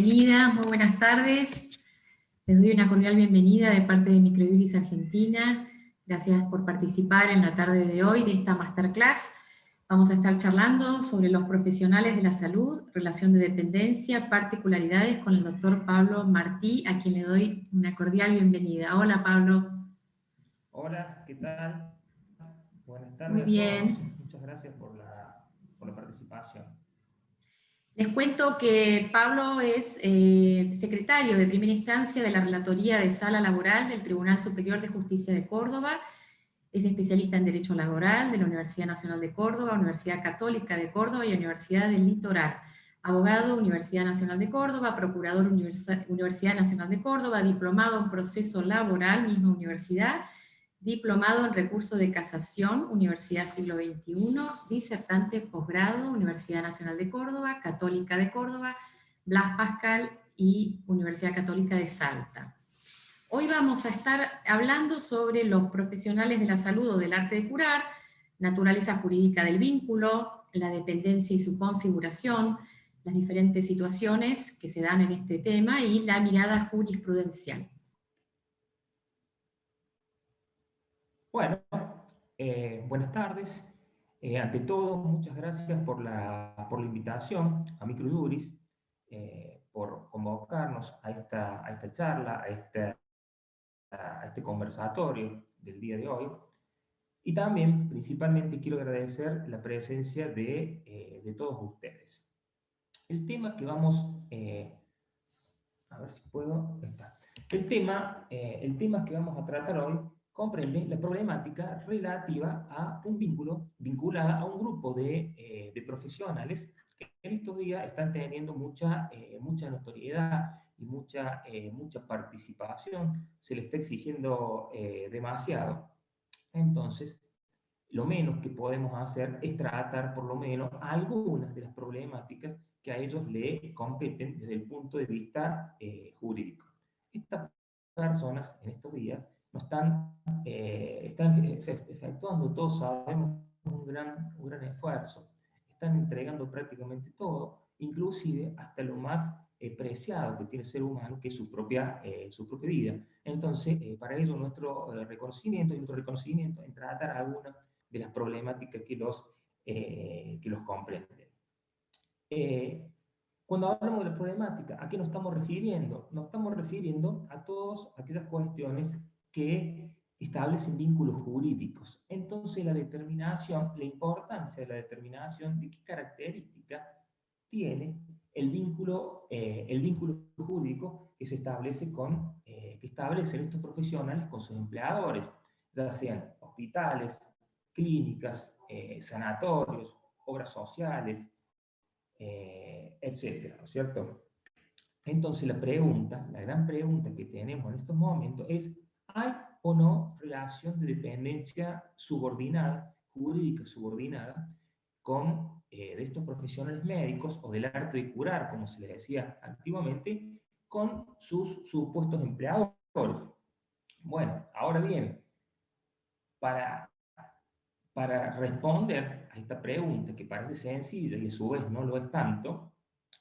bienvenida, muy buenas tardes. Les doy una cordial bienvenida de parte de Microjuris Argentina. Gracias por participar en la tarde de hoy de esta masterclass. Vamos a estar charlando sobre los profesionales de la salud, relación de dependencia, particularidades con el doctor Pablo Martí, a quien le doy una cordial bienvenida. Hola, Pablo. Hola, ¿qué tal? Buenas Muy tardes a todos. bien. Muchas gracias por la participación. Les cuento que Pablo es secretario de primera instancia de la Relatoría de Sala Laboral del Tribunal Superior de Justicia de Córdoba. Es especialista en Derecho Laboral de la Universidad Nacional de Córdoba, Universidad Católica de Córdoba y Universidad del Litoral. Abogado, Universidad Nacional de Córdoba, procurador, Universidad Nacional de Córdoba, diplomado en proceso laboral, misma universidad, diplomado en recurso de casación, Universidad Siglo XXI, disertante posgrado, Universidad Nacional de Córdoba, Católica de Córdoba, Blas Pascal y Universidad Católica de Salta. Hoy vamos a estar hablando sobre los profesionales de la salud o del arte de curar, naturaleza jurídica del vínculo, la dependencia y su configuración, las diferentes situaciones que se dan en este tema y la mirada jurisprudencial. Bueno, buenas tardes. Ante todo, muchas gracias por la invitación a Microjuris, por convocarnos a esta charla, a este conversatorio del día de hoy. Y también, principalmente, quiero agradecer la presencia de todos ustedes. El tema que vamos, a ver si puedo, ahí está. El tema que vamos a tratar hoy comprende la problemática relativa a un vínculo, vinculada a un grupo de profesionales que en estos días están teniendo mucha notoriedad y mucha participación, se les está exigiendo demasiado. Entonces, lo menos que podemos hacer es tratar por lo menos algunas de las problemáticas que a ellos le competen desde el punto de vista jurídico. Estas personas en estos días no están efectuando, todos sabemos, un gran esfuerzo. Están entregando prácticamente todo, inclusive hasta lo más preciado que tiene el ser humano, que es su propia vida. Entonces, para ello nuestro reconocimiento en tratar algunas de las problemáticas que los comprenden. Cuando hablamos de la problemática, ¿a qué nos estamos refiriendo? Nos estamos refiriendo a todas aquellas cuestiones que establecen vínculos jurídicos. Entonces, la importancia de la determinación de qué características tiene el vínculo jurídico que se establece que establecen estos profesionales con sus empleadores, ya sean hospitales, clínicas, sanatorios, obras sociales, etcétera, ¿no es cierto? Entonces la gran pregunta que tenemos en estos momentos es: ¿hay o no relación de dependencia subordinada, jurídica subordinada, de estos profesionales médicos o del arte de curar, como se les decía antiguamente, con sus supuestos empleadores? Bueno, ahora bien, para responder a esta pregunta, que parece sencilla y a su vez no lo es tanto,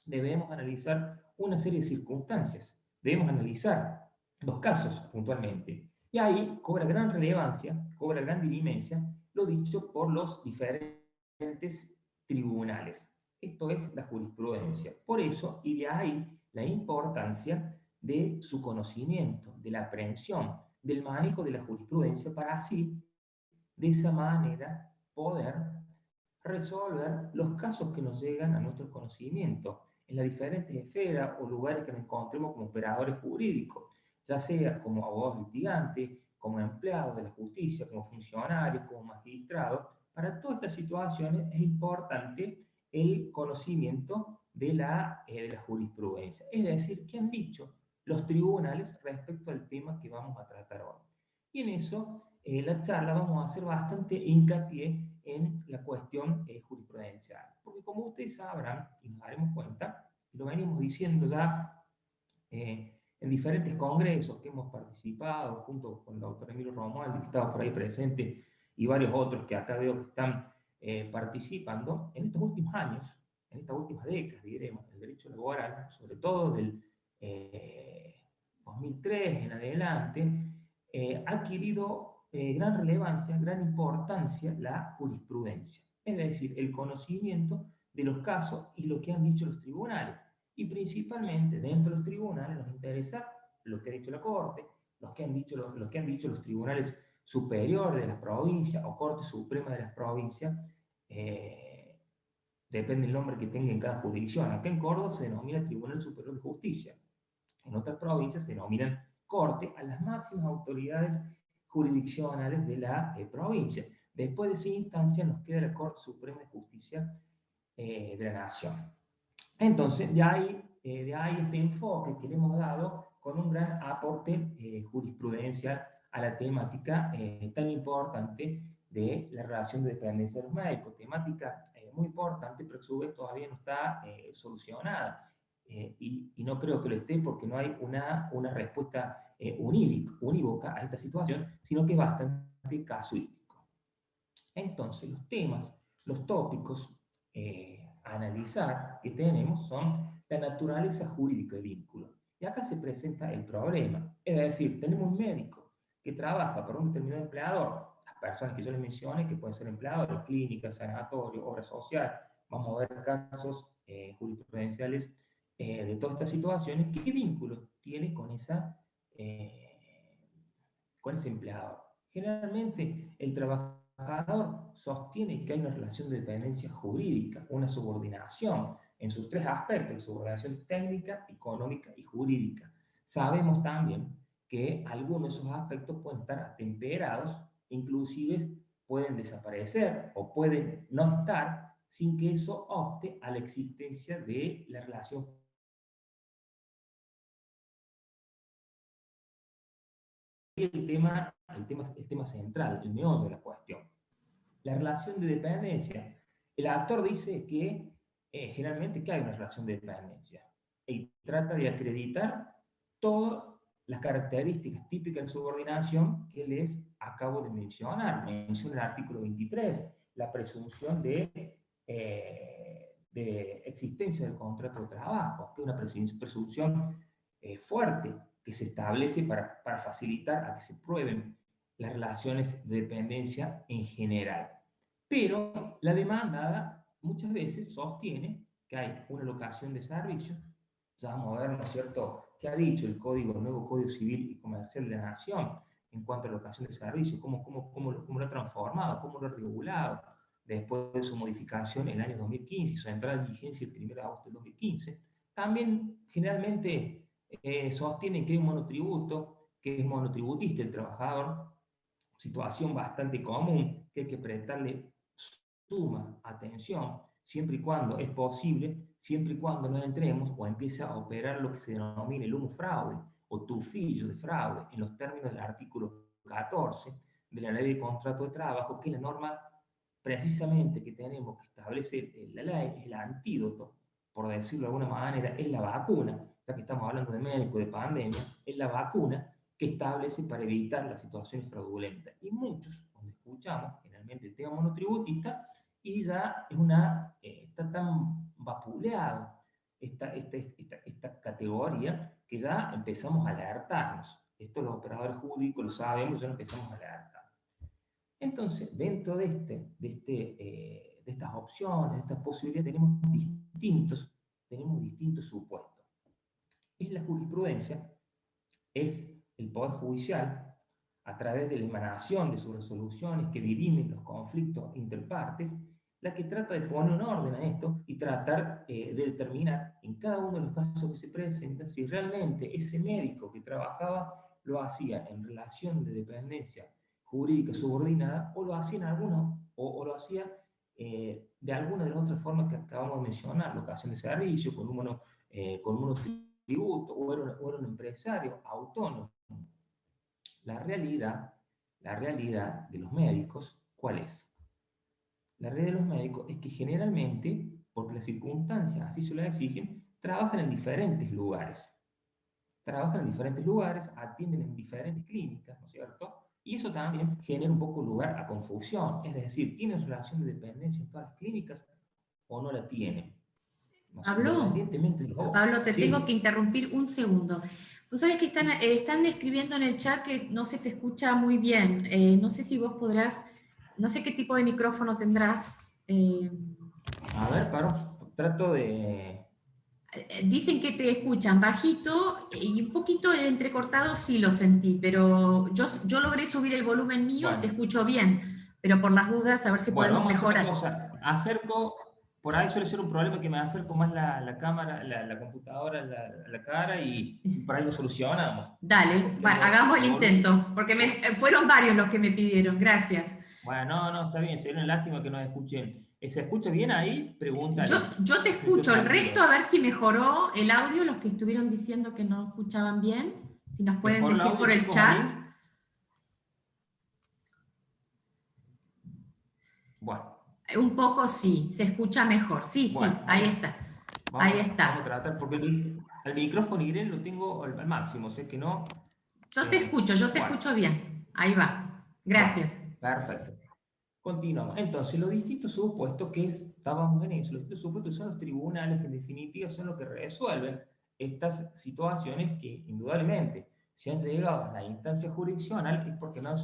debemos analizar una serie de circunstancias. Debemos analizar dos casos puntualmente. Y ahí cobra gran relevancia, cobra gran diligencia lo dicho por los diferentes tribunales. Esto es la jurisprudencia. Por eso, y de ahí la importancia de su conocimiento, de la aprehensión, del manejo de la jurisprudencia, para así, de esa manera, poder resolver los casos que nos llegan a nuestro conocimiento en las diferentes esferas o lugares que nos encontremos como operadores jurídicos, ya sea como abogados litigantes, como empleados de la justicia, como funcionarios, como magistrados. Para todas estas situaciones es importante el conocimiento de la jurisprudencia, es decir, qué han dicho los tribunales respecto al tema que vamos a tratar hoy. Y en eso, la charla vamos a hacer bastante hincapié en la cuestión jurisprudencial. Porque como ustedes sabrán, y nos daremos cuenta, lo venimos diciendo ya en diferentes congresos que hemos participado, junto con el doctor Emilio Romualdi, que estaba por ahí presente, y varios otros que acá veo que están participando, en estos últimos años, estas últimas décadas, diremos, el derecho laboral, sobre todo del 2003 en adelante, ha adquirido gran relevancia, gran importancia la jurisprudencia, es decir, el conocimiento de los casos y lo que han dicho los tribunales. Y principalmente dentro de los tribunales nos interesa lo que ha dicho la Corte, lo que han dicho los tribunales superiores de las provincias o Corte Suprema de las provincias, depende del nombre que tenga en cada jurisdicción. Acá en Córdoba se denomina Tribunal Superior de Justicia, en otras provincias se denominan Corte a las máximas autoridades jurisdiccionales de la provincia. Después de esa instancia nos queda la Corte Suprema de Justicia de la Nación. Entonces, de ahí este enfoque que le hemos dado con un gran aporte jurisprudencial a la temática tan importante de la relación de dependencia de los médicos. Temática muy importante, pero a su vez todavía no está solucionada. Y no creo que lo esté porque no hay una respuesta unívoca a esta situación, sino que es bastante casuístico. Entonces, los temas, los tópicos a analizar que tenemos son la naturaleza jurídica del vínculo. Y acá se presenta el problema. Es decir, tenemos un médico que trabaja para un determinado empleador, las personas que yo les mencioné, que pueden ser empleadores, clínicas, sanatorios, obra social. Vamos a ver casos jurisprudenciales de todas estas situaciones. ¿Qué vínculo tiene con ese empleador? Generalmente, el trabajador sostiene que hay una relación de dependencia jurídica, una subordinación en sus tres aspectos: subordinación técnica, económica y jurídica. Sabemos también que algunos de esos aspectos pueden estar atemperados, inclusive pueden desaparecer o pueden no estar sin que eso opte a la existencia de la relación. El tema central, el meollo de la cuestión. La relación de dependencia. El actor dice que generalmente que hay una relación de dependencia y trata de acreditar todas las características típicas de subordinación que les acabo de mencionar. Menciona el artículo 23, la presunción de existencia del contrato de trabajo, que es una presunción fuerte que se establece para facilitar a que se prueben las relaciones de dependencia en general. Pero la demandada muchas veces sostiene que hay una locación de servicios. Ya vamos a ver, ¿no es cierto?, qué ha dicho el nuevo Código Civil y Comercial de la Nación en cuanto a locación de servicios, cómo lo ha transformado, cómo lo ha regulado después de su modificación en el año 2015 y su entrada en vigencia el 1 de agosto del 2015. También generalmente sostienen que hay un monotributo, que es monotributista el trabajador, situación bastante común que hay que prestarle suma atención siempre y cuando es posible, siempre y cuando no entremos o empiece a operar lo que se denomina el humo fraude o tufillo de fraude en los términos del artículo 14 de la Ley de Contrato de Trabajo, que es la norma precisamente que tenemos que establecer la ley, es el antídoto, por decirlo de alguna manera, es la vacuna, ya que estamos hablando de médico, de pandemia, es la vacuna que establece para evitar las situaciones fraudulentas. Y muchos, cuando escuchamos generalmente el tema monotributista, y ya está tan vapuleado esta categoría que ya empezamos a alertarnos. Esto los operadores jurídicos lo sabemos, ya empezamos a alertar. Entonces, dentro de estas opciones, de estas posibilidades, tenemos distintos supuestos. Es la jurisprudencia, es el Poder Judicial, a través de la emanación de sus resoluciones que dirimen los conflictos interpartes, la que trata de poner un orden a esto y tratar de determinar en cada uno de los casos que se presentan si realmente ese médico que trabajaba lo hacía en relación de dependencia jurídica subordinada o lo hacía o lo hacía de alguna de las otras formas que acabamos de mencionar, locación de servicio, con un monotributo o era un empresario autónomo. La realidad de los médicos, ¿cuál es? La realidad de los médicos es que generalmente, porque las circunstancias así se lo exigen, trabajan en diferentes lugares. Atienden en diferentes clínicas, ¿no es cierto? Y eso también genera un poco lugar a confusión. Es decir, ¿tienen relación de dependencia en todas las clínicas o no la tienen? O sea, Pablo, independientemente de vos. Pablo, te tengo que Sí. interrumpir un segundo. Vos sabés que están escribiendo en el chat que no se te escucha muy bien. No sé si vos podrás, no sé qué tipo de micrófono tendrás. A ver, paro. Trato de... Dicen que te escuchan bajito y un poquito el entrecortado sí lo sentí, pero yo logré subir el volumen mío y te Bueno, escucho bien, pero por las dudas a ver si bueno, podemos vamos a hacer una mejorar. cosa. Acerco, por ahí suele ser un problema que me acerco más la cámara, la computadora a la cara y por ahí lo solucionamos. Dale, Porque ando hagamos el revolucionando. intento, porque fueron varios los que me pidieron, gracias. Bueno, no, no, está bien, sería una lástima que nos escuchen. ¿Se escucha bien ahí? Yo, Pregúntale. yo te Si no estoy escucho, el resto tranquilo. a ver si mejoró el audio, los que estuvieron diciendo que no escuchaban bien, si nos pueden ¿Mejor el decir por audio, el chicos, chat. ahí? Bueno, Un poco sí, se escucha mejor. Sí, bueno, sí, ahí está. Ahí vamos a está. tratar, porque el micrófono Irene lo tengo al máximo, sé que no. Yo te Bueno, escucho bien. Ahí va. bueno, Gracias. perfecto. Continuamos. Entonces, los distintos supuestos estábamos en eso, los distintos supuestos son los tribunales que en definitiva son los que resuelven estas situaciones que indudablemente si han llegado a la instancia jurisdiccional es porque no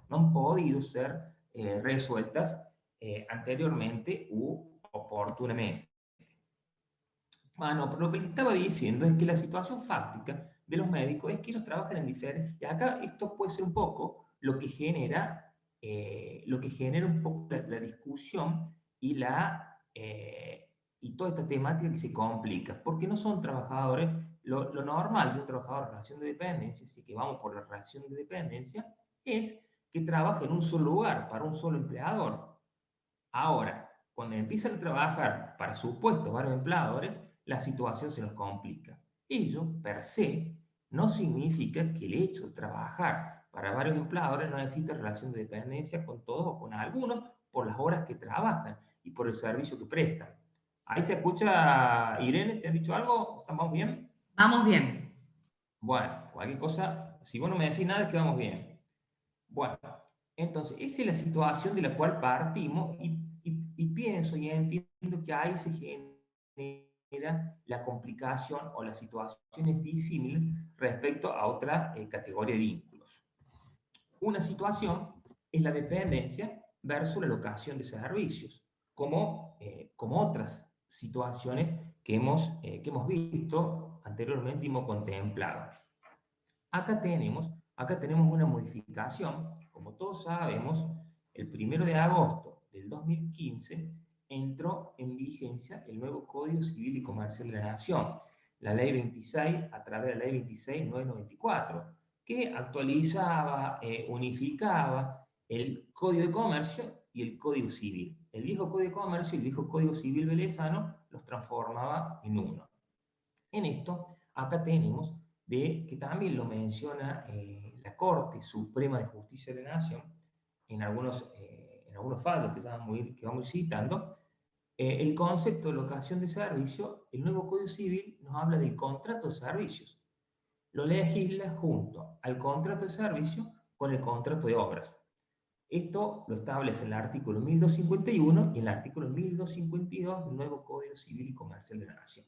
han podido ser resueltas anteriormente u oportunamente. Bueno, pero lo que le estaba diciendo es que la situación fáctica de los médicos es que ellos trabajan en diferentes... Y acá esto puede ser un poco lo que genera un poco la discusión y toda esta temática que se complica, porque no son trabajadores, lo normal de un trabajador en relación de dependencia, si que vamos por la relación de dependencia, es que trabaje en un solo lugar, para un solo empleador. Ahora, cuando empiezan a trabajar para su puesto varios empleadores, la situación se nos complica. Ello, per se, no significa que el hecho de trabajar para varios empleadores no existe relación de dependencia con todos o con algunos por las horas que trabajan y por el servicio que prestan. Ahí se escucha, Irene, ¿te has dicho algo? ¿Estamos bien? Vamos bien. Bueno, cualquier cosa, si vos no me decís nada es que vamos bien. Bueno, entonces, esa es la situación de la cual partimos y pienso y entiendo que ahí se genera la complicación o la situación es disímil respecto a otra categoría de vínculos. Una situación es la dependencia versus la locación de servicios, como otras situaciones que hemos visto anteriormente y hemos contemplado. Acá tenemos una modificación, como todos sabemos, el 1 de agosto del 2015 entró en vigencia el nuevo Código Civil y Comercial de la Nación, la Ley 26, a través de la Ley 26.994, que actualizaba, unificaba el Código de Comercio y el Código Civil. El viejo Código de Comercio y el viejo Código Civil velezano los transformaba en uno. En esto, acá tenemos que también lo menciona la Corte Suprema de Justicia de la Nación en algunos fallos que vamos citando, el concepto de locación de servicio, el nuevo Código Civil nos habla del contrato de servicios. Lo legisla junto al contrato de servicio con el contrato de obras. Esto lo establece en el artículo 1251 y en el artículo 1252 del nuevo Código Civil y Comercial de la Nación.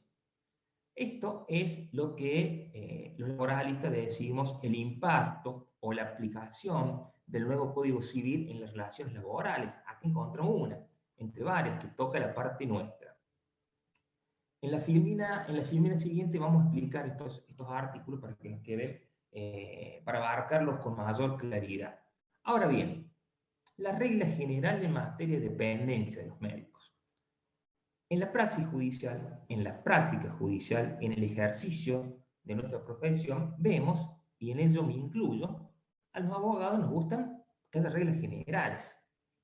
Esto es lo que los laboralistas decimos el impacto o la aplicación del nuevo Código Civil en las relaciones laborales. Aquí encontramos una, entre varias, que toca la parte nuestra. En la filmina siguiente vamos a explicar estos artículos para que nos queden, para abarcarlos con mayor claridad. Ahora bien, la regla general en materia de dependencia de los médicos. En la praxis judicial, en la práctica judicial, en el ejercicio de nuestra profesión, vemos, y en ello me incluyo, a los abogados nos gustan que haya reglas generales.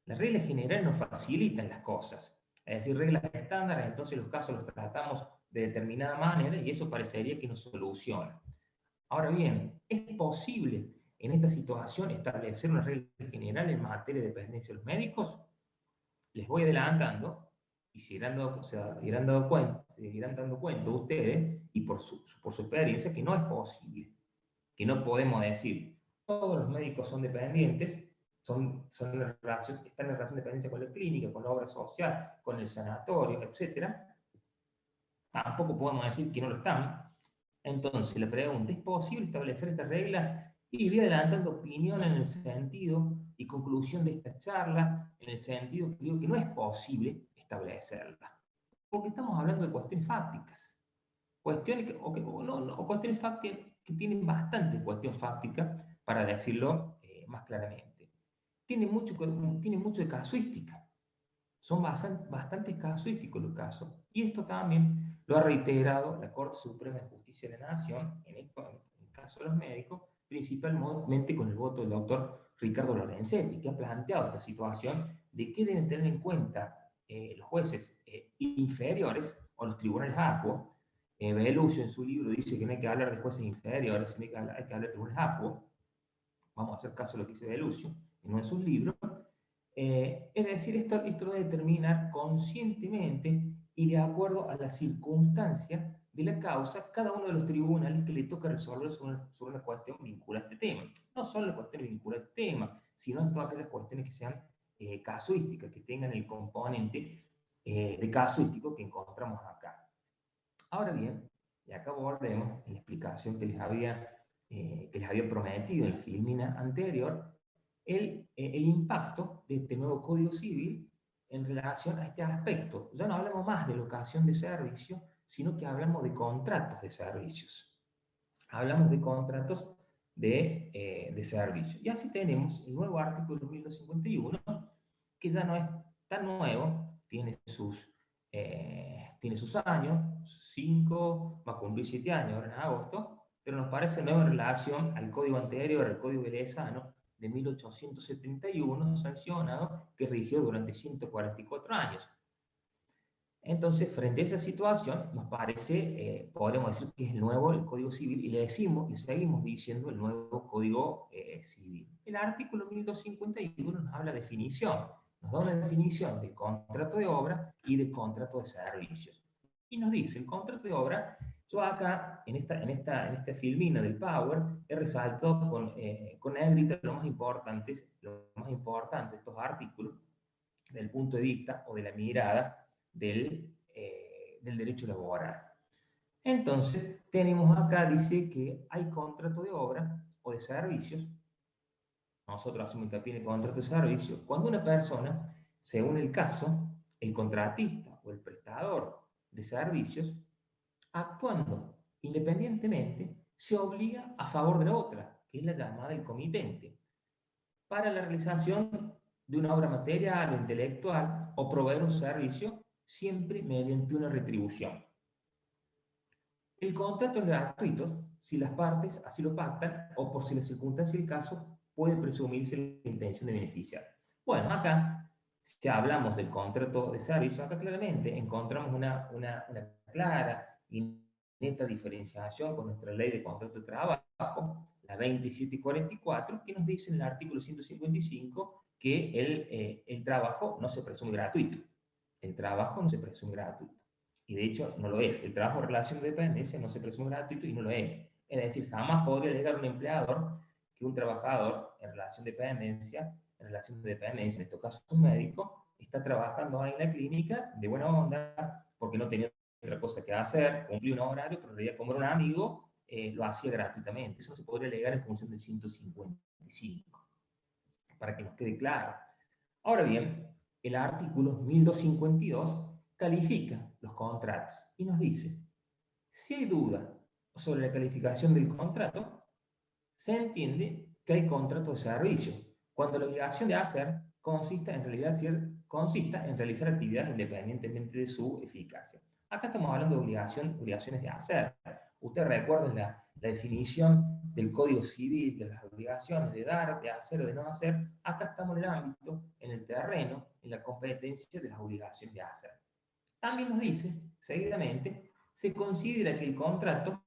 Las reglas generales nos facilitan las cosas, es decir, reglas estándares, entonces los casos los tratamos de determinada manera y eso parecería que nos soluciona. Ahora bien, ¿es posible en esta situación establecer una regla general en materia de dependencia de los médicos? Les voy adelantando y se irán dando cuenta ustedes y por su experiencia que no es posible, que no podemos decir todos los médicos son dependientes, están en relación de dependencia con la clínica, con la obra social, con el sanatorio, etc. tampoco podemos decir que no lo están. Entonces, la pregunta, ¿es posible establecer esta regla? Y voy adelantando opinión en el sentido y conclusión de esta charla, en el sentido que digo que no es posible establecerla. Porque estamos hablando de cuestiones fácticas. Cuestiones o cuestiones fácticas que tienen bastante cuestión fáctica, para decirlo más claramente. Tiene mucho de casuística. Son bastante casuísticos los casos. Y esto también lo ha reiterado la Corte Suprema de Justicia de la Nación, en el caso de los médicos, principalmente con el voto del doctor Ricardo Lorenzetti, que ha planteado esta situación de que deben tener en cuenta los jueces inferiores o los tribunales acuos. Belucio en su libro dice que no hay que hablar de jueces inferiores, sino hay que hablar de tribunales acuos. Vamos a hacer caso de lo que dice Belucio, no en sus libros. Es decir, esto lo debe determinar conscientemente y de acuerdo a la circunstancia de la causa, cada uno de los tribunales que le toca resolver sobre una cuestión vinculada a este tema. No solo las cuestiones vinculadas a este tema, sino en todas aquellas cuestiones que sean casuísticas, que tengan el componente de casuístico que encontramos acá. Ahora bien, y acá volvemos en la explicación que les había prometido en la filmina anterior, el impacto de este nuevo Código Civil en relación a este aspecto. Ya no hablamos más de locación de servicios, sino que hablamos de contratos de servicios. Hablamos de contratos de servicios. Y así tenemos el nuevo artículo 1251, que ya no es tan nuevo, tiene sus años, 5, va a cumplir 7 años ahora en agosto, pero nos parece nuevo en relación al código anterior, al código velezano, de 1871, sancionado, que rigió durante 144 años. Entonces, frente a esa situación, nos parece, podríamos decir que es nuevo el Código Civil, y le seguimos diciendo el nuevo Código Civil. El artículo 1251 nos habla de definición, nos da una definición de contrato de obra y de contrato de servicios. Y nos dice, el contrato de obra, yo acá, en esta filmina del Power, he resaltado con negrita lo más importante de estos artículos, del punto de vista o de la mirada del derecho laboral. Entonces, tenemos acá, dice que hay contrato de obra o de servicios. Nosotros hacemos hincapié en el contrato de servicios. Cuando una persona, según el caso, el contratista o el prestador de servicios, actuando independientemente, se obliga a favor de la otra, que es la llamada del comitente, para la realización de una obra material o intelectual o proveer un servicio, siempre mediante una retribución. El contrato es gratuito si las partes así lo pactan o por si la circunstancia del caso puede presumirse la intención de beneficiar. Bueno, acá, si hablamos del contrato de servicio, acá claramente encontramos una clara y neta diferenciación con nuestra ley de contrato de trabajo, la 2744, que nos dice en el artículo 155 que el trabajo no se presume gratuito. El trabajo no se presume gratuito. Y de hecho no lo es. El trabajo en relación de dependencia no se presume gratuito y no lo es. Es decir, jamás podría alegar un empleador que un trabajador en relación de dependencia, en este caso un médico, está trabajando ahí en la clínica de buena onda porque no tenía otra cosa que hacer, cumplía un horario, pero en realidad como era un amigo, lo hacía gratuitamente. Eso se podría alegar en función del 155, para que nos quede claro. Ahora bien, el artículo 1252 califica los contratos y nos dice, si hay duda sobre la calificación del contrato, se entiende que hay contrato de servicio, cuando la obligación de hacer consista en realizar actividades independientemente de su eficacia. Acá estamos hablando de obligaciones de hacer. Ustedes recuerden la definición del Código Civil, de las obligaciones de dar, de hacer o de no hacer. Acá estamos en el ámbito, en el terreno, en la competencia de las obligaciones de hacer. También nos dice, seguidamente, se considera que el contrato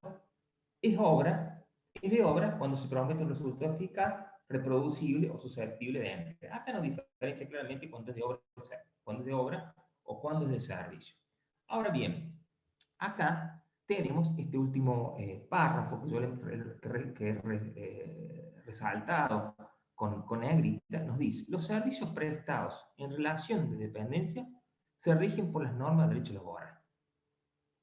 es de obra cuando se promete un resultado eficaz, reproducible o susceptible de entrega. Acá nos diferencia claramente cuándo es de obra o cuándo es de servicio. Ahora bien, acá tenemos este último párrafo que yo he resaltado con negrita, nos dice, los servicios prestados en relación de dependencia se rigen por las normas de derecho laboral.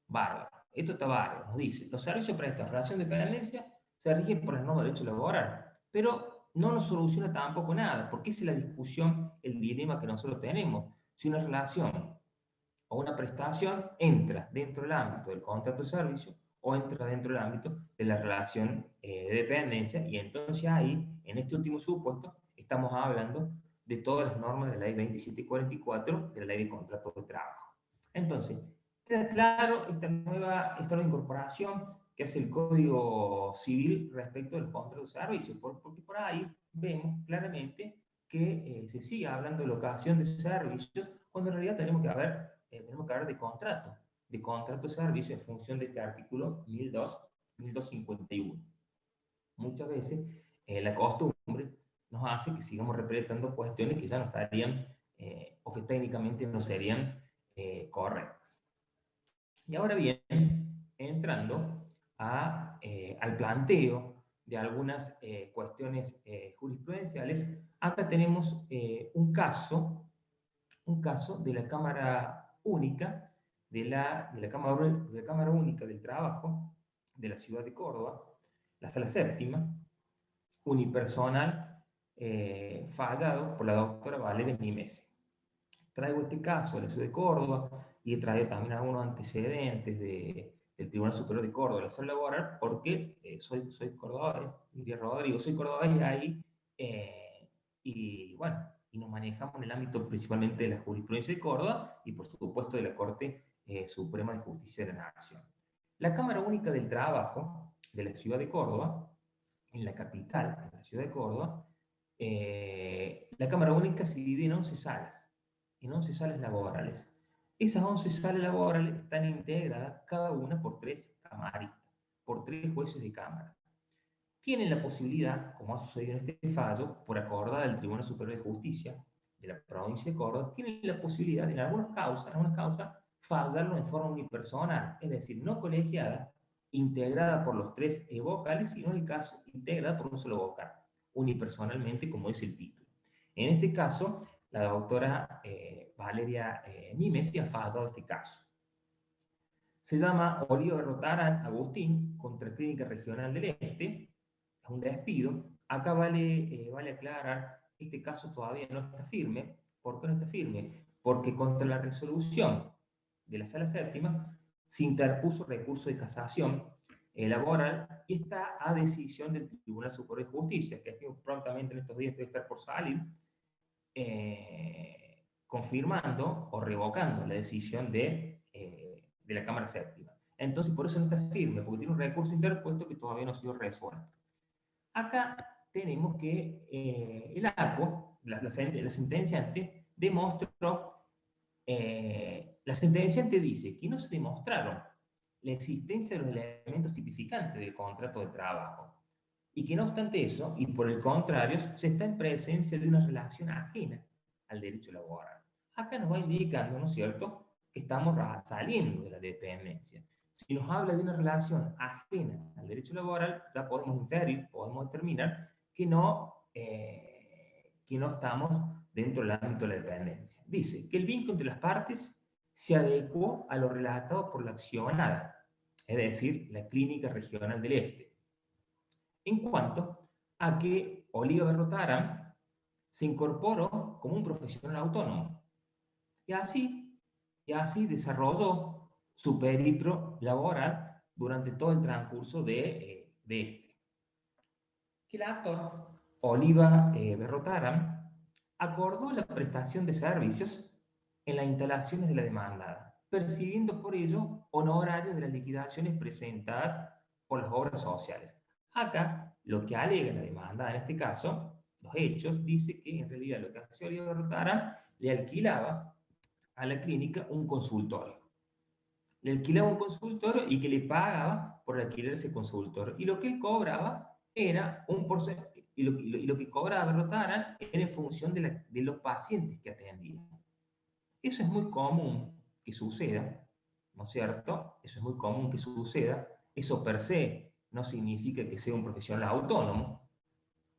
Bárbaro. Esto está bárbaro. Nos dice, los servicios prestados en relación de dependencia se rigen por las normas de derecho laboral, pero no nos soluciona tampoco nada, porque esa es la discusión, el dilema que nosotros tenemos. Si una relación o una prestación entra dentro del ámbito del contrato de servicio o entra dentro del ámbito de la relación de dependencia, y entonces ahí, en este último supuesto, estamos hablando de todas las normas de la ley 2744, de la ley de contratos de trabajo. Entonces, queda claro esta nueva incorporación que hace el Código Civil respecto del contrato de servicio, porque por ahí vemos claramente que se sigue hablando de locación de servicios, cuando en realidad tenemos que hablar de contrato de servicio en función de este artículo 1251. Muchas veces la costumbre nos hace que sigamos repletando cuestiones que ya no estarían o que técnicamente no serían correctas. Y ahora bien, entrando al planteo de algunas cuestiones jurisprudenciales, acá tenemos un caso de la Cámara Única, de la Cámara Única del Trabajo de la ciudad de Córdoba, la Sala Séptima, unipersonal, fallado por la doctora Valeria Mimesi. Traigo este caso de la ciudad de Córdoba y he traído también algunos antecedentes del Tribunal Superior de Córdoba, de la Sala Laboral, porque soy cordobés, diría Rodrigo, soy cordobés y ahí, y bueno, y nos manejamos en el ámbito principalmente de la jurisprudencia de Córdoba y por supuesto de la Corte Suprema de Justicia de la Nación. La Cámara Única del Trabajo de la ciudad de Córdoba, en la capital, en la ciudad de Córdoba, la Cámara Única se divide en 11 salas, laborales. Esas 11 salas laborales están integradas cada una por 3 camaristas, por 3 jueces de cámara. Tienen la posibilidad, como ha sucedido en este fallo, por acordada del Tribunal Superior de Justicia de la provincia de Córdoba, tienen la posibilidad de en algunas causas, fallarlo en forma unipersonal, es decir, no colegiada, integrada por los 3 vocales, sino en el caso integrada por un solo vocal, unipersonalmente, como es el título. En este caso, la doctora Valeria Mimesi ha fallado este caso. Se llama Oliva Rotarán Agustín contra Clínica Regional del Este. Es un despido. Acá vale aclarar, este caso todavía no está firme. ¿Por qué no está firme? Porque contra la resolución de la Sala Séptima se interpuso recurso de casación laboral y está a decisión del Tribunal Superior de Justicia, que prontamente en estos días debe estar por salir, confirmando o revocando la decisión de la Cámara Séptima. Entonces, por eso no está firme, porque tiene un recurso interpuesto que todavía no ha sido resuelto. Acá tenemos que el ACO, la sentenciante, demostró, la sentenciante dice que no se demostraron la existencia de los elementos tipificantes del contrato de trabajo, y que no obstante eso, y por el contrario, se está en presencia de una relación ajena al derecho laboral. Acá nos va indicando, ¿no es cierto?, que estamos saliendo de la dependencia. Si nos habla de una relación ajena al derecho laboral, ya podemos inferir, podemos determinar que no estamos dentro del ámbito de la dependencia. Dice que el vínculo entre las partes se adecuó a lo relatado por la accionada, es decir, la Clínica Regional del Este, en cuanto a que Oliva Berrotarán se incorporó como un profesional autónomo y así desarrolló su periplo laboral durante todo el transcurso de este. Que el actor Oliva Berrotarán acordó la prestación de servicios en las instalaciones de la demandada, percibiendo por ello honorarios de las liquidaciones presentadas por las obras sociales. Acá, lo que alega la demanda, en este caso, los hechos, dice que en realidad lo que hacía Oliva Berrotarán le alquilaba a la clínica un consultorio. Le alquilaba un consultorio y que le pagaba por alquilar ese consultorio. Y lo que él cobraba era un porcentaje, y lo que cobraba Berrotarán era en función de los pacientes que atendía. Eso es muy común que suceda, ¿no es cierto? Eso es muy común que suceda. Eso per se no significa que sea un profesional autónomo,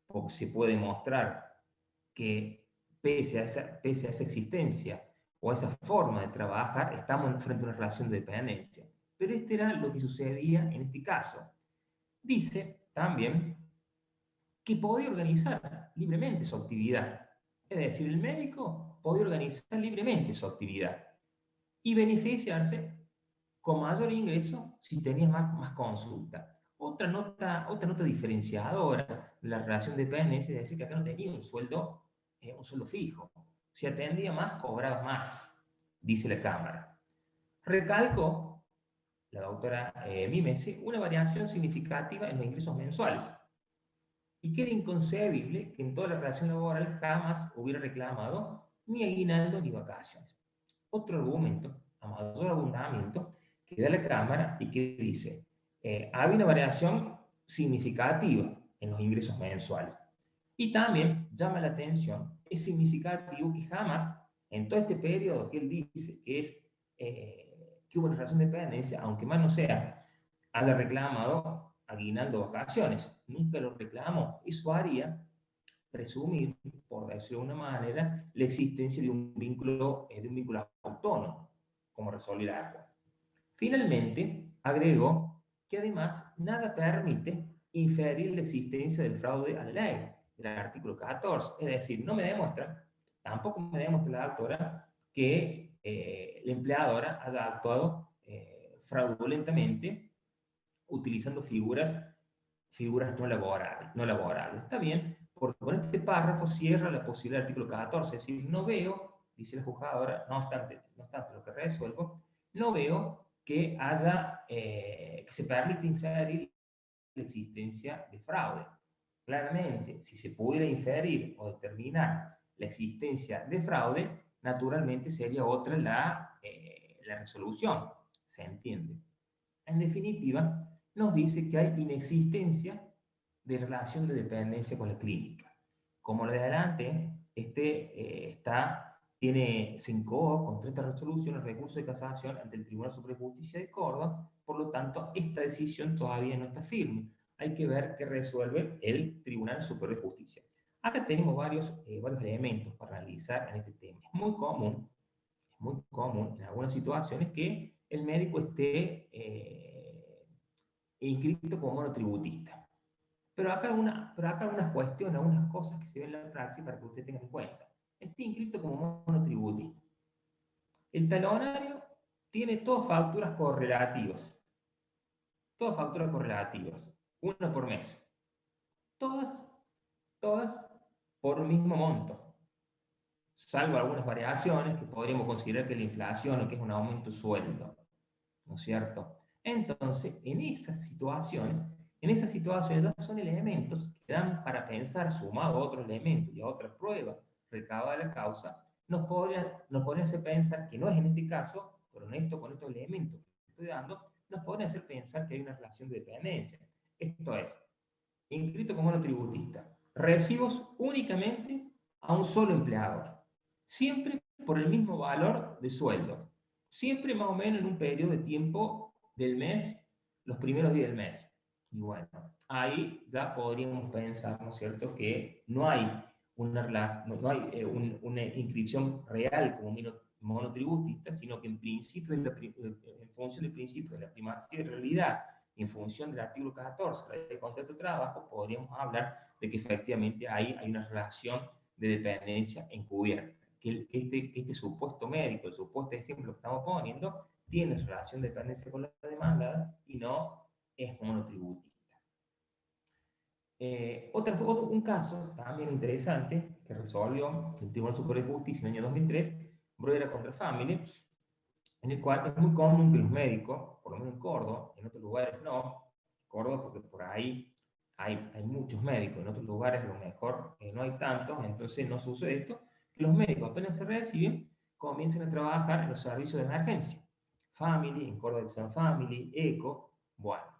porque se puede mostrar que pese a esa existencia o a esa forma de trabajar, estamos frente a una relación de dependencia. pero este era lo que sucedía en este caso. Dice también que podía organizar libremente su actividad. Es decir, el médico podía organizar libremente su actividad y beneficiarse con mayor ingreso si tenía más consulta. Otra nota diferenciadora de la relación de dependencia es decir que acá no tenía un sueldo fijo. Si atendía más, cobraba más, dice la Cámara. Recalcó la doctora Mimesi una variación significativa en los ingresos mensuales y que era inconcebible que en toda la relación laboral jamás hubiera reclamado ni aguinaldo ni vacaciones. Otro argumento, a mayor abundamiento, que da la Cámara y que dice, había una variación significativa en los ingresos mensuales. Y también llama la atención, es significativo que jamás, en todo este periodo que él dice que es que hubo una relación de dependencia, aunque más no sea, haya reclamado aguinaldo vacaciones. Nunca lo reclamó. Eso haría presumir, por decirlo de una manera, la existencia de un vínculo autónomo, como resolver algo. Finalmente, agregó que además nada permite inferir la existencia del fraude a la ley, del artículo 14. Es decir, no me demuestra, tampoco me demuestra la doctora que la empleadora haya actuado fraudulentamente utilizando figuras no laborables. Está bien, porque con este párrafo cierra la posibilidad del artículo 14, es decir, no veo, dice la juzgadora, no obstante lo que resuelvo, no veo que que se permite inferir la existencia de fraude. Claramente, si se pudiera inferir o determinar la existencia de fraude, naturalmente sería otra la resolución, ¿se entiende? En definitiva, nos dice que hay inexistencia de relación de dependencia con la clínica. Como lo de adelante, se incoó con 30 resoluciones recurso de casación ante el Tribunal Superior de Justicia de Córdoba, por lo tanto, esta decisión todavía no está firme. Hay que ver qué resuelve el Tribunal Superior de Justicia. Acá tenemos varios elementos para analizar en este tema. Es muy común en algunas situaciones que el médico esté inscrito como monotributista. Pero acá algunas cuestiones, algunas cosas que se ven en la praxis para que usted tenga en cuenta. Esté inscrito como monotributista. El talonario tiene todas facturas correlativas. Todas facturas correlativas. Una por mes. Todas por un mismo monto. Salvo algunas variaciones que podríamos considerar que es la inflación o que es un aumento de sueldo. ¿No es cierto? Entonces, en esas situaciones ya son elementos que dan para pensar, sumado a otros elementos y a otras pruebas recabadas de la causa, nos podrían hacer pensar que no es en este caso, pero con estos elementos que estoy dando, nos podrían hacer pensar que hay una relación de dependencia. Esto es, inscrito como monotributista, recibos únicamente a un solo empleador, siempre por el mismo valor de sueldo, siempre más o menos en un periodo de tiempo del mes, los primeros días del mes. Y bueno, ahí ya podríamos pensar, ¿no es cierto?, que no hay una inscripción real como monotributista, sino que en función del principio de la primacía de realidad, en función del artículo 14 de la Ley de Contrato de Trabajo, podríamos hablar de que efectivamente hay una relación de dependencia encubierta. Que este supuesto médico, el supuesto ejemplo que estamos poniendo, tiene relación de dependencia con la demandada y no es monotributista. Un caso también interesante que resolvió el Tribunal Superior de Justicia en el año 2003, Bruguera contra Family, en el cual es muy común que los médicos, por lo menos en Córdoba, en otros lugares no, Córdoba porque por ahí hay muchos médicos, en otros lugares a lo mejor no hay tantos, entonces no sucede esto, que los médicos apenas se reciben, comienzan a trabajar en los servicios de emergencia. Family, en Córdoba San Family, ECO, bueno.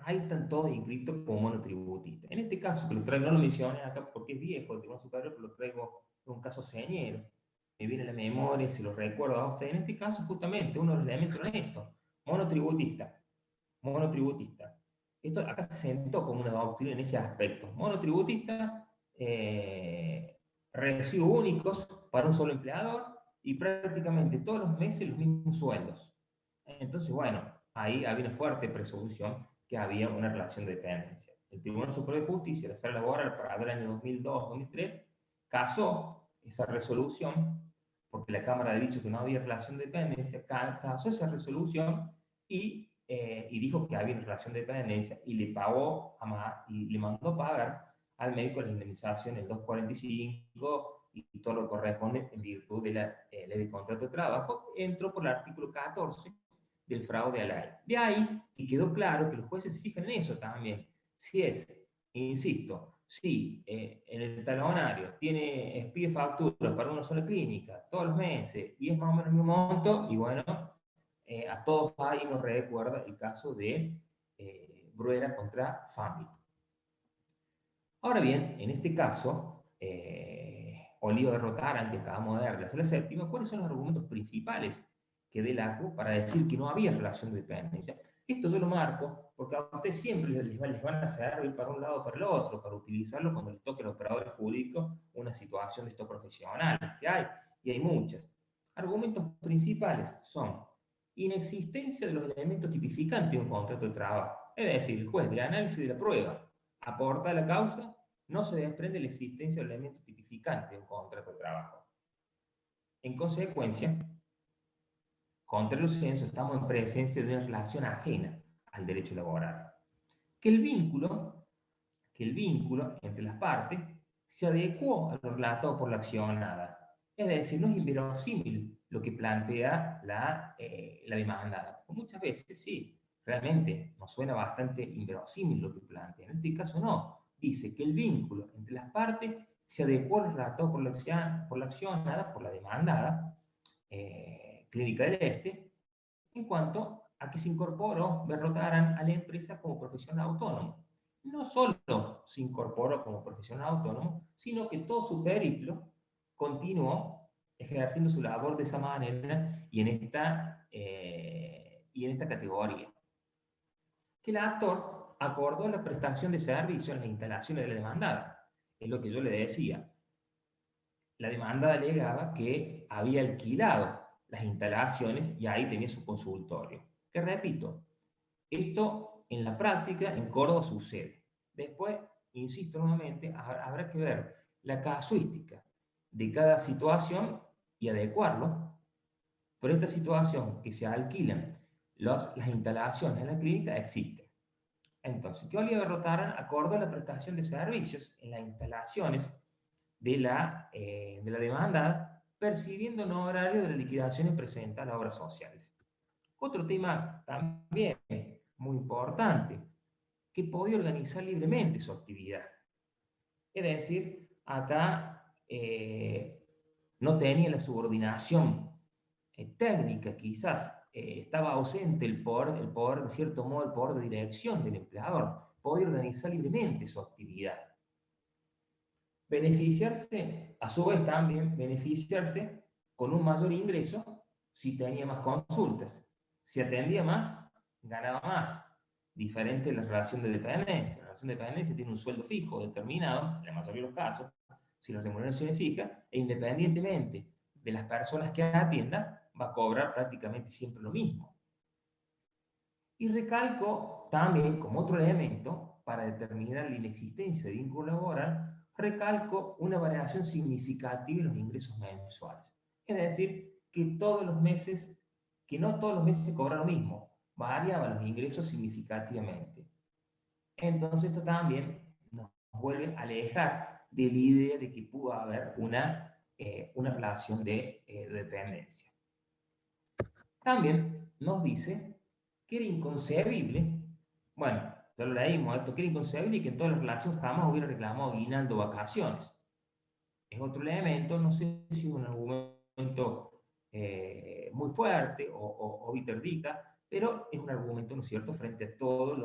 Ahí están todos inscritos como monotributistas. En este caso, que lo traigo, no lo mencioné acá porque es viejo, el Tribunal Superior, pero lo traigo de un caso señero. Me viene a la memoria, se lo recuerdo a usted. En este caso, justamente, uno de los elementos es esto: monotributista. Monotributista. Esto acá se sentó como una doctrina en ese aspecto. Monotributista, recibos únicos para un solo empleador y prácticamente todos los meses los mismos sueldos. Entonces, bueno, ahí había una fuerte presunción que había una relación de dependencia. El Tribunal Superior de Justicia, la Sala Laboral, para el año 2002-2003, casó esa resolución, porque la Cámara ha dicho que no había relación de dependencia, casó esa resolución y dijo que había una relación de dependencia y le pagó y le mandó pagar al médico la indemnización, el 245 y todo lo que corresponde en virtud de la ley de contrato de trabajo, entró por el artículo 14 del fraude a la ley. De ahí, y quedó claro que los jueces se fijan en eso también. Si es, insisto, si en el talonario pide facturas para una sola clínica todos los meses y es más o menos el mismo monto, y bueno, a todos ahí nos recuerda el caso de Bruera contra Family. Ahora bien, en este caso, Oliva derrotaran, que acabamos de ver, la sala séptima, ¿cuáles son los argumentos principales que dé el ACU para decir que no había relación de dependencia? Esto yo lo marco porque a ustedes siempre les van a servir para un lado o para el otro, para utilizarlo cuando les toque al operador jurídico una situación de estos profesionales, que hay, y hay muchas. Argumentos principales son inexistencia de los elementos tipificantes de un contrato de trabajo. Es decir, el juez del análisis de la prueba aporta a la causa, no se desprende la existencia del elemento tipificante de un contrato de trabajo. En consecuencia, contra los censos estamos en presencia de una relación ajena al derecho laboral. Que el vínculo entre las partes se adecuó a lo relatado por la accionada. Es decir, no es inverosímil lo que plantea la demandada. Muchas veces sí, realmente nos suena bastante inverosímil lo que plantea. En este caso no. Dice que el vínculo entre las partes se adecuó al relatado por la accionada, por la demandada, Clínica del Este, en cuanto a que se incorporó Berrotaran a la empresa como profesional autónomo. No solo se incorporó como profesional autónomo, sino que todo su periplo continuó ejerciendo su labor de esa manera y en esta categoría. Que el actor acordó la prestación de servicios en las instalaciones de la demandada. Es lo que yo le decía. La demandada alegaba que había alquilado las instalaciones y ahí tenía su consultorio. Que repito, esto en la práctica en Córdoba sucede. Después, insisto nuevamente, habrá que ver la casuística de cada situación y adecuarlo, pero esta situación que se alquilan las instalaciones en la clínica existe. Entonces, que Oliver Rotaran acordó la prestación de servicios en las instalaciones de la demanda, percibiendo un horario de las liquidaciones presentadas a las obras sociales. Otro tema también muy importante, que podía organizar libremente su actividad. Es decir, acá no tenía la subordinación técnica, quizás estaba ausente el poder, de cierto modo, el poder de dirección del empleador. Podía organizar libremente su actividad. Beneficiarse, a su vez también beneficiarse con un mayor ingreso si tenía más consultas. Si atendía más, ganaba más. Diferente de la relación de dependencia. La relación de dependencia tiene un sueldo fijo determinado, en la mayoría de los casos, si la remuneración es fija, e independientemente de las personas que atienda, va a cobrar prácticamente siempre lo mismo. Y recalco también como otro elemento para determinar la inexistencia de vínculo laboral, recalco una variación significativa en los ingresos mensuales. Es decir, que no todos los meses se cobra lo mismo, variaban los ingresos significativamente. Entonces esto también nos vuelve a alejar de la idea de que pudo haber una relación de dependencia. También nos dice que era inconcebible, bueno, ya lo leímos esto, que era inconcebible que en toda la relación jamás hubiera reclamado aguinaldo vacaciones. Es otro elemento, no sé si es un argumento muy fuerte o viterdica, pero es un argumento, ¿no es cierto?, frente a todos en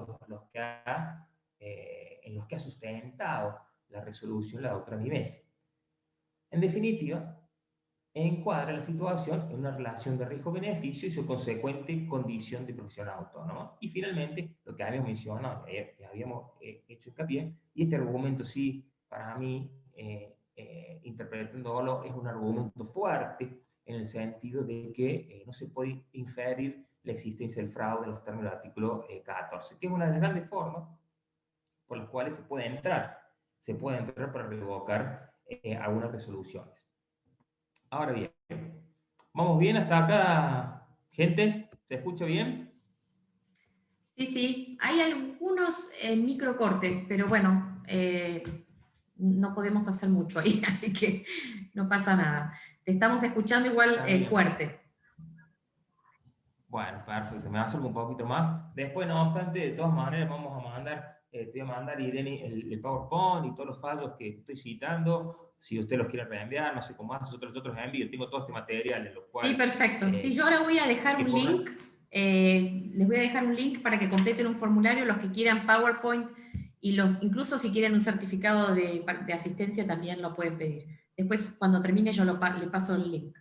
los que ha sustentado la resolución la doctora Mimesi. En definitiva, encuadra la situación en una relación de riesgo-beneficio y su consecuente condición de profesional autónomo. Y finalmente, lo que habíamos mencionado, habíamos hecho hincapié, y este argumento sí, para mí, interpretándolo, es un argumento fuerte en el sentido de que no se puede inferir la existencia del fraude en los términos del artículo 14, que es una de las grandes formas por las cuales se puede entrar para revocar algunas resoluciones. Ahora bien, ¿vamos bien hasta acá, gente? ¿Se escucha bien? Sí, sí, hay algunos microcortes, pero bueno, no podemos hacer mucho ahí, así que no pasa nada. Te estamos escuchando igual fuerte. Bueno, perfecto, me acerco un poquito más. Después, no obstante, de todas maneras, vamos a mandar, te voy a mandar, Irene, el PowerPoint y todos los fallos que estoy citando. Si usted los quiere reenviar, no sé cómo hace, yo los envío. Tengo todo este material en lo cual... Sí, perfecto. Sí, yo ahora voy a dejar un link. Les voy a dejar un link para que completen un formulario, los que quieran PowerPoint, y incluso si quieren un certificado de asistencia también lo pueden pedir. Después, cuando termine, yo le paso el link.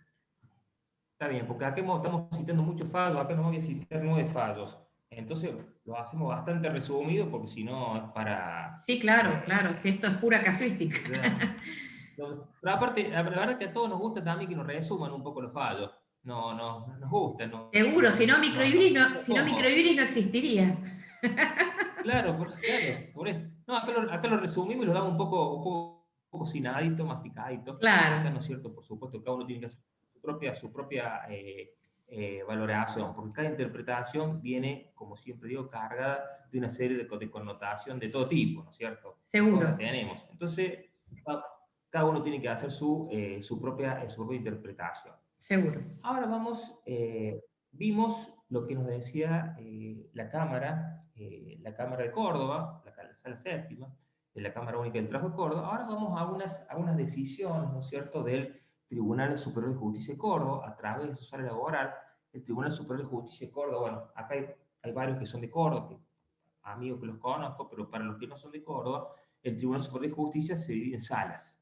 Está bien, porque acá estamos citando muchos fallos, acá no voy a citar 9 fallos. Entonces lo hacemos bastante resumido porque si no es para... Sí, claro, claro, si esto es pura casuística. Pero aparte, la verdad es que a todos nos gusta también que nos resuman un poco los fallos. No, nos gusta. No, seguro, si no microjuris no existiría. Claro, por eso. No, acá lo resumimos y lo damos un poco cinadito, masticadito. Claro. Acá no es cierto, por supuesto, cada uno tiene que hacer su propia valoración, porque cada interpretación viene, como siempre digo, cargada de una serie de connotación de todo tipo, ¿no es cierto? Seguro. Todos la tenemos. Entonces, cada uno tiene que hacer su propia interpretación. Seguro. Ahora vimos lo que nos decía la Cámara de Córdoba, la Sala Séptima, de la Cámara Única del Trabajo de Córdoba. Ahora vamos a unas decisiones, ¿no es cierto?, del Tribunal Superior de Justicia de Córdoba, a través de su sala laboral. El Tribunal Superior de Justicia de Córdoba, bueno, acá hay varios que son de Córdoba, amigos que los conozco, pero para los que no son de Córdoba, el Tribunal Superior de Justicia se divide en salas.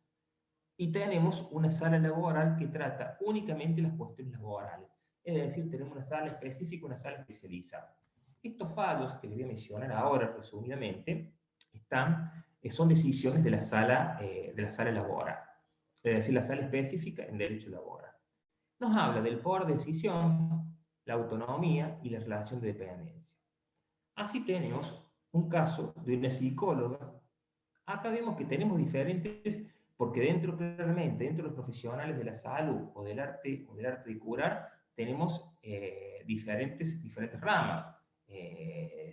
Y tenemos una sala laboral que trata únicamente las cuestiones laborales. Es decir, tenemos una sala específica, una sala especializada. Estos fallos que les voy a mencionar ahora resumidamente son decisiones de la sala laboral. Es decir, la sala específica en derecho laboral. Nos habla del poder de decisión, la autonomía y la relación de dependencia. Así tenemos un caso de una psicóloga. Acá vemos que tenemos diferentes, porque claramente, dentro de los profesionales de la salud o del arte de curar, tenemos diferentes ramas.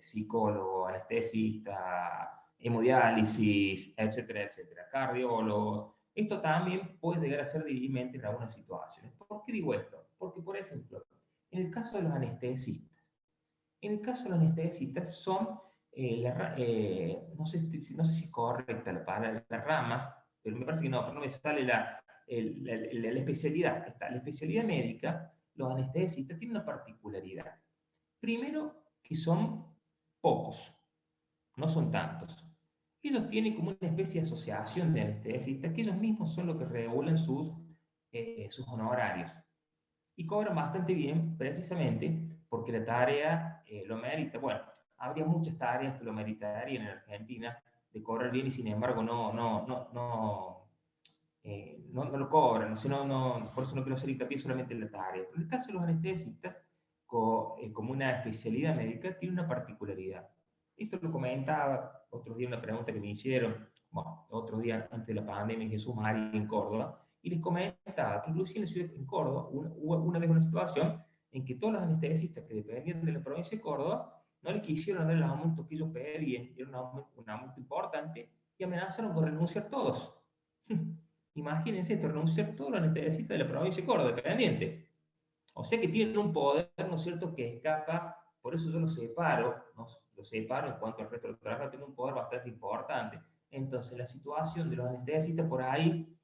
Psicólogo, anestesista, hemodiálisis, etcétera, etcétera, cardiólogos. Esto también puede llegar a ser dirimente en algunas situaciones. ¿Por qué digo esto? Porque, por ejemplo, en el caso de los anestesistas, son no sé si es correcta la palabra, la rama, pero me parece que no, pero no me sale la especialidad. La especialidad médica, los anestesistas tienen una particularidad. Primero, que son pocos, no son tantos. Ellos tienen como una especie de asociación de anestesistas, que ellos mismos son los que regulan sus honorarios. Y cobran bastante bien, precisamente porque la tarea lo merita. Bueno, habría muchas tareas que lo meritarían en Argentina de cobrar bien y sin embargo no lo cobran, por eso no quiero hacer hincapié solamente en la tarea. Pero en el caso de los anestesistas, como una especialidad médica, tiene una particularidad. Esto lo comentaba otro día, una pregunta que me hicieron, otro día antes de la pandemia en Jesús María, en Córdoba, y les comentaba que inclusive en la ciudad de Córdoba hubo una vez una situación en que todos los anestesistas que dependían de la provincia de Córdoba no les quisieron dar los aumentos que ellos pedían, era un aumento importante, y amenazaron con renunciar todos. Imagínense esto, renunciar todos los anestesistas de la provincia de Córdoba, dependiente. O sea que tienen un poder, ¿no es cierto?, que escapa, por eso yo los separo, en cuanto al resto de los trabajadores, tienen un poder bastante importante. Entonces, la situación de los anestesistas por ahí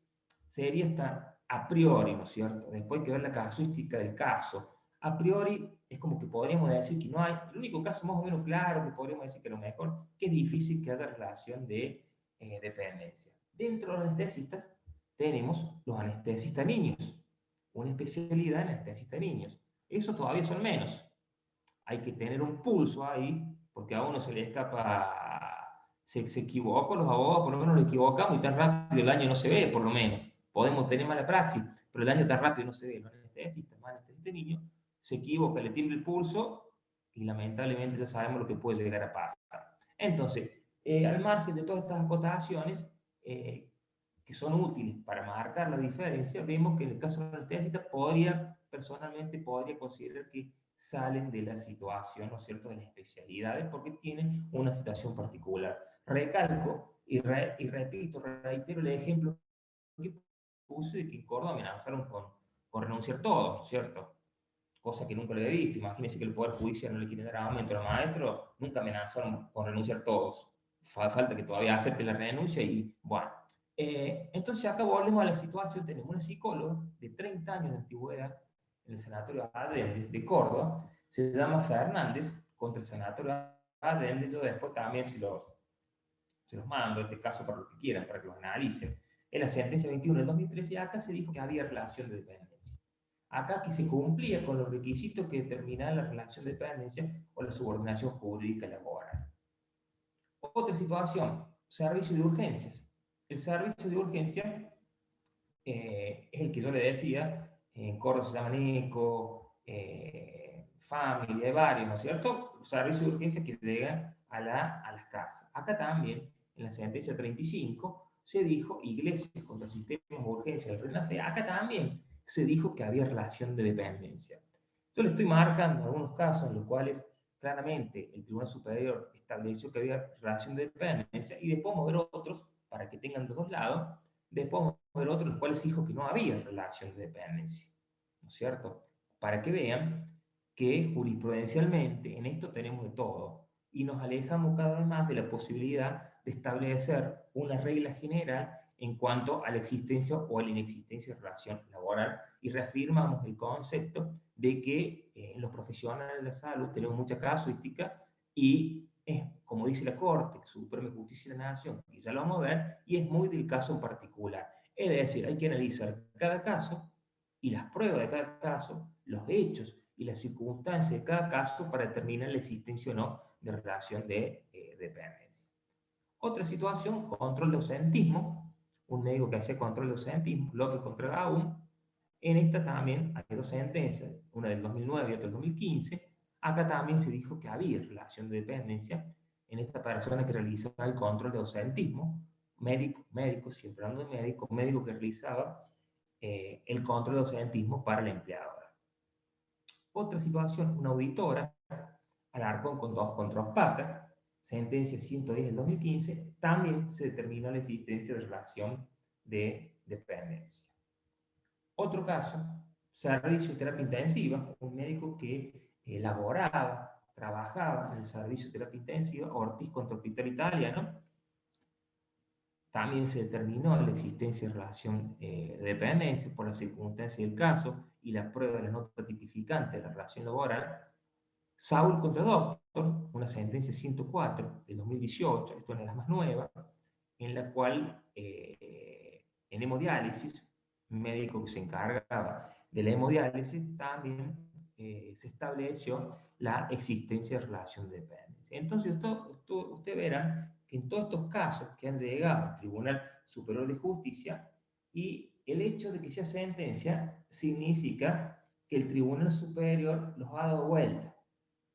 sería estar a priori, ¿no es cierto? Después hay que ver la casuística del caso. A priori es como que podríamos decir que no hay, el único caso más o menos claro que podríamos decir que a lo mejor, que es difícil que haya relación de dependencia. Dentro de los anestesistas tenemos los anestesistas niños, una especialidad en anestesista niños. Eso todavía son menos. Hay que tener un pulso ahí, porque a uno se le escapa, se equivocó, los abogados por lo menos lo equivocamos y tan rápido el daño no se ve, por lo menos. Podemos tener mala praxis, pero el daño tan rápido no se ve. Los anestesistas, más anestesistas niños, se equivoca, le tiembla el pulso y lamentablemente ya sabemos lo que puede llegar a pasar. Entonces, al margen de todas estas acotaciones, que son útiles para marcar la diferencia, vemos que en el caso de la anestesista personalmente podría considerar que salen de la situación, ¿no es cierto?, de las especialidades, porque tienen una situación particular. Recalco y repito, reitero el ejemplo que puse de que en Córdoba amenazaron con renunciar todos, ¿no es cierto? Cosa que nunca lo había visto. Imagínense que el Poder Judicial no le quiere dar aumento a los maestros, nunca amenazaron con renunciar todos. Falta que todavía acepte la renuncia y, bueno. Entonces acá volvemos a la situación, tenemos una psicóloga de 30 años de antigüedad en el Sanatorio Allende de Córdoba, se llama Fernández, contra el Sanatorio Allende. Yo después también se los mando, este caso para lo que quieran, para que los analicen. En la sentencia 21 del 2013, y acá se dijo que había relación de dependencia. Acá que se cumplía con los requisitos que determinaban la relación de dependencia o la subordinación jurídica laboral. Otra situación, servicio de urgencias. El servicio de urgencia es el que yo le decía, en Córdoba se llama NICO, familia, hay varios, ¿no es cierto? Servicios de urgencia que llegan a las casas. Acá también, en la sentencia 35, se dijo, iglesias contra sistemas de urgencia del RENAFE, acá también se dijo que había relación de dependencia. Yo le estoy marcando algunos casos en los cuales claramente el Tribunal Superior estableció que había relación de dependencia y después vamos a ver otros, para que tengan los dos lados, después vamos a ver otros en los cuales dijo que no había relación de dependencia, ¿no es cierto? Para que vean que jurisprudencialmente en esto tenemos de todo y nos alejamos cada vez más de la posibilidad de establecer una regla general en cuanto a la existencia o a la inexistencia de relación laboral y reafirmamos el concepto de que los profesionales de la salud tenemos mucha casuística y es, como dice la Corte Suprema de Justicia de la Nación, y ya lo vamos a ver, y es muy del caso en particular. Es decir, hay que analizar cada caso y las pruebas de cada caso, los hechos y las circunstancias de cada caso para determinar la existencia o no de relación de dependencia. Otra situación, control de ausentismo. Un médico que hace control de ausentismo, López contra Gaún. En esta también hay dos sentencias, una del 2009 y otra del 2015. Acá también se dijo que había relación de dependencia en esta persona que realizaba el control de ausentismo, médico, siempre hablando de médico que realizaba el control de ausentismo para la empleadora. Otra situación, una auditora, Alarcón con dos patas, sentencia 110 del 2015, también se determinó la existencia de relación de dependencia. Otro caso, servicio de terapia intensiva, un médico que trabajaba en el servicio de terapia intensiva, Ortiz contra Hospital Italiano, también se determinó la existencia de relación de dependencia por las circunstancias del caso y la prueba de la nota tipificante de la relación laboral. Saúl contra Doctor, una sentencia 104 del 2018, esto es una de las más nuevas, en la cual en hemodiálisis, un médico que se encargaba de la hemodiálisis, también se estableció la existencia de relación de dependencia. Entonces, usted verá que en todos estos casos que han llegado al Tribunal Superior de Justicia, y el hecho de que sea sentencia significa que el Tribunal Superior los ha dado vuelta,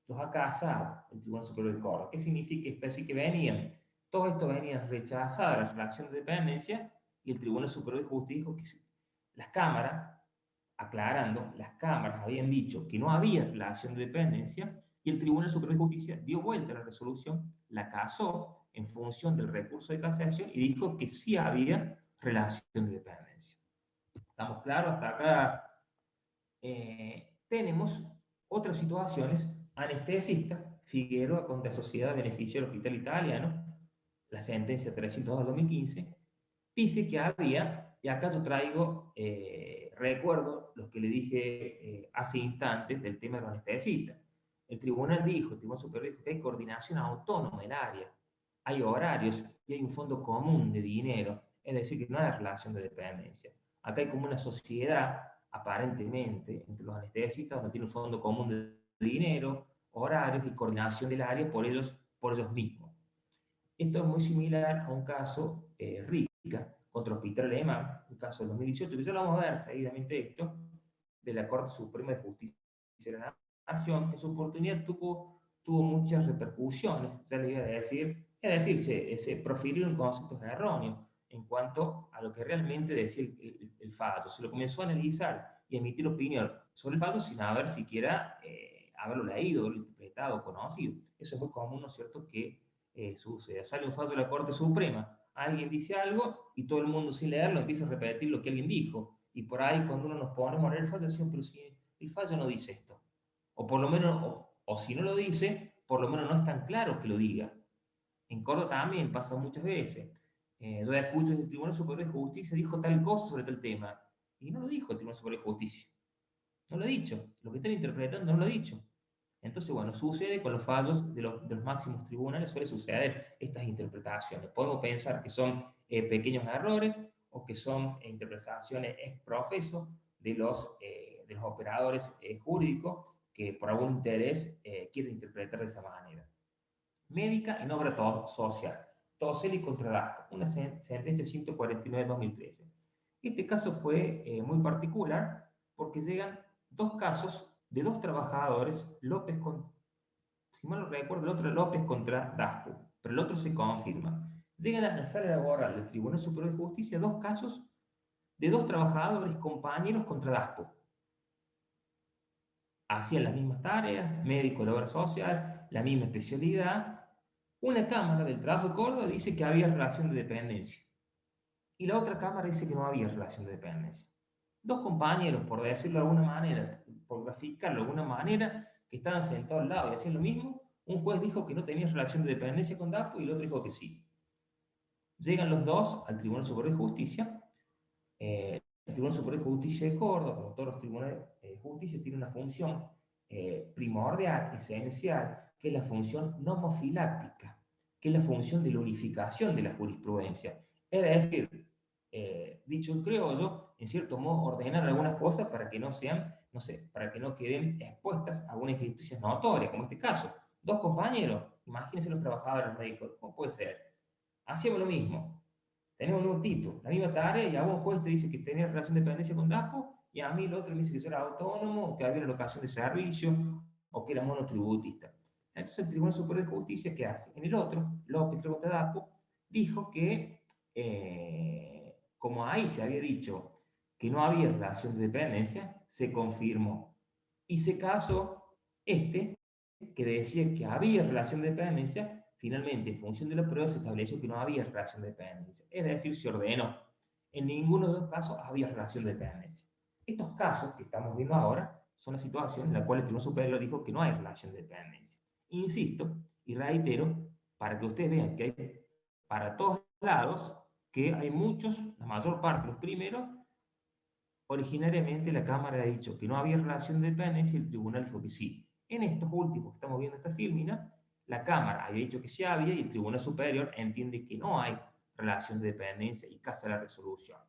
los ha casado el Tribunal Superior de Córdoba. ¿Qué significa? Es decir, que todo esto venía rechazada la relación de dependencia y el Tribunal Superior de Justicia dijo que las cámaras, aclarando, las cámaras habían dicho que no había relación de dependencia y el Tribunal Superior de Justicia dio vuelta a la resolución, la casó en función del recurso de casación y dijo que sí había relación de dependencia. ¿Estamos claros? Hasta acá tenemos otras situaciones. Anestesista, Figueroa contra Sociedad Beneficiaria Hospital Italiano, la sentencia 302/2015, dice que había, y acá yo traigo, recuerdo lo que le dije hace instantes del tema de los anestesistas. El Tribunal Superior dijo que hay coordinación autónoma del área, hay horarios y hay un fondo común de dinero, es decir, que no hay relación de dependencia. Acá hay como una sociedad, aparentemente, entre los anestesistas, donde tiene un fondo común de dinero, horarios y coordinación del área por ellos mismos. Esto es muy similar a un caso Rica contra Hospital Alemán, un caso del 2018, que ya lo vamos a ver seguidamente esto, de la Corte Suprema de Justicia de la Nación, en su oportunidad tuvo muchas repercusiones, ya le iba a decir, es decir, se profirieron conceptos erróneos en cuanto a lo que realmente decía el fallo. Se lo comenzó a analizar y emitir opinión sobre el fallo sin haber siquiera haberlo leído, haberlo interpretado, conocido. Eso es muy común, ¿no es cierto?, que suceda. Sale un fallo de la Corte Suprema, alguien dice algo y todo el mundo sin leerlo empieza a repetir lo que alguien dijo. Y por ahí cuando uno nos ponemos a leer el fallo, decimos, pero si el fallo no dice esto. O por lo menos, o si no lo dice, por lo menos no es tan claro que lo diga. En Córdoba también pasa muchas veces. Yo escucho que el Tribunal Superior de Justicia dijo tal cosa sobre tal tema. Y no lo dijo el Tribunal Superior de Justicia. No lo ha dicho. Lo que están interpretando no lo ha dicho. Entonces, bueno, sucede con los fallos de los máximos tribunales, suele suceder estas interpretaciones. Podemos pensar que son pequeños errores o que son interpretaciones ex profeso de los operadores jurídicos que por algún interés quieren interpretar de esa manera. Médica en obra social. Toselli contra Daspo, una sentencia 149-2013. Este caso fue muy particular porque llegan dos casos de dos trabajadores, López si mal no recuerdo, el otro López contra Daspo, pero el otro se confirma. Llegan a la sala laboral del Tribunal Superior de Justicia dos casos de dos trabajadores compañeros contra Daspo. Hacían las mismas tareas, médico de la obra social, la misma especialidad. Una cámara del trabajo de Córdoba dice que había relación de dependencia y la otra cámara dice que no había relación de dependencia. Dos compañeros, por decirlo de alguna manera, por graficarlo de alguna manera, que estaban sentados al lado y hacían lo mismo, un juez dijo que no tenía relación de dependencia con Daspo y el otro dijo que sí. Llegan los dos al Tribunal Superior de Justicia. El Tribunal Superior de Justicia de Córdoba, como todos los tribunales de justicia, tiene una función primordial, esencial, que es la función nomofiláctica, que es la función de la unificación de la jurisprudencia. Es decir, dicho creo yo, en cierto modo, ordenar algunas cosas para que no sean, no sé, para que no queden expuestas a algunas injusticias notorias, como este caso. Dos compañeros, imagínense los trabajadores médicos, ¿cómo puede ser? Hacíamos lo mismo. Tenemos un título, la misma tarea, y a vos un juez te dice que tenés relación de dependencia con Daspo, y a mí el otro me dice que yo era autónomo, o que había una locación de servicio, o que era monotributista. Entonces el Tribunal Superior de Justicia, ¿qué hace? En el otro, López contra Daspo, dijo que, como ahí se había dicho que no había relación de dependencia, se confirmó. Y se casó este, que decía que había relación de dependencia. Finalmente, en función de la prueba, se estableció que no había relación de dependencia. Es decir, se ordenó. En ninguno de los casos había relación de dependencia. Estos casos que estamos viendo ahora son las situaciones en las cuales el Tribunal Superior dijo que no hay relación de dependencia. Insisto y reitero, para que ustedes vean que hay para todos lados, que hay muchos, la mayor parte, los primeros, originariamente la Cámara ha dicho que no había relación de dependencia y el Tribunal dijo que sí. En estos últimos que estamos viendo esta fílmina, la Cámara había dicho que sí había y el Tribunal Superior entiende que no hay relación de dependencia y casa la resolución.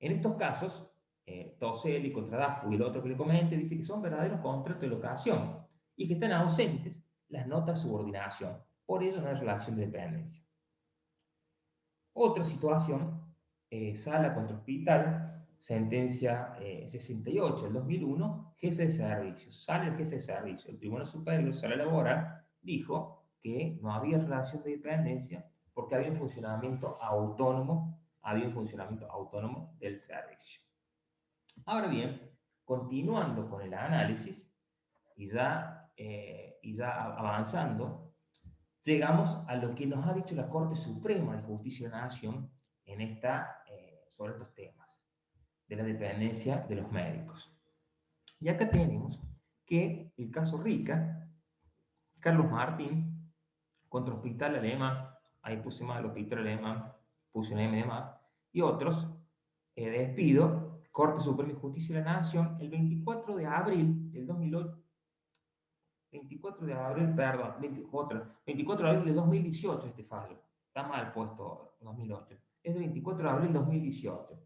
En estos casos, Toselli contra Daspo y el otro que le comente dice que son verdaderos contratos de locación y que están ausentes las notas de subordinación. Por eso no hay relación de dependencia. Otra situación, Sala contra Hospital, sentencia 68 del 2001, jefe de servicio. Sale el jefe de servicio. El Tribunal Superior, Sala Laboral, dijo que no había relación de dependencia porque había un funcionamiento autónomo del servicio. Ahora bien, continuando con el análisis y ya avanzando, llegamos a lo que nos ha dicho la Corte Suprema de Justicia de la Nación sobre estos temas de la dependencia de los médicos. Y acá tenemos que el caso Rica, Carlos Martín, contra Hospital Alemán, ahí puse mal Hospital Alemán, puse un M de más, y otros, despido, Corte Suprema de Justicia de la Nación, el 24 de abril del 2008, 24 de abril, perdón, 24 de abril de 2018 este fallo. Está mal puesto 2008. Es del 24 de abril de 2018.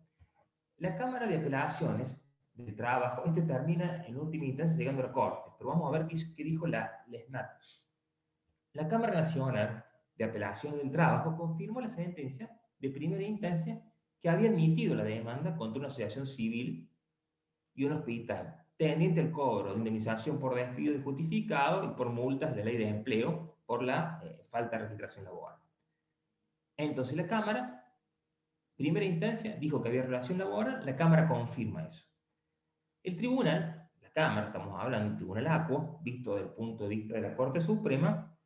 La Cámara de Apelaciones del Trabajo, termina en última instancia llegando a la Corte, pero vamos a ver qué dijo la SNAT. La Cámara Nacional de Apelaciones del Trabajo confirmó la sentencia de primera instancia que había admitido la demanda contra una asociación civil y un hospital, tendiente al cobro de indemnización por despido injustificado y por multas de la ley de empleo por la falta de registración laboral. Entonces la Cámara, primera instancia, dijo que había relación laboral, la Cámara confirma eso. El tribunal, la Cámara, estamos hablando del Tribunal Aquo, visto desde el punto de vista de la Corte Suprema,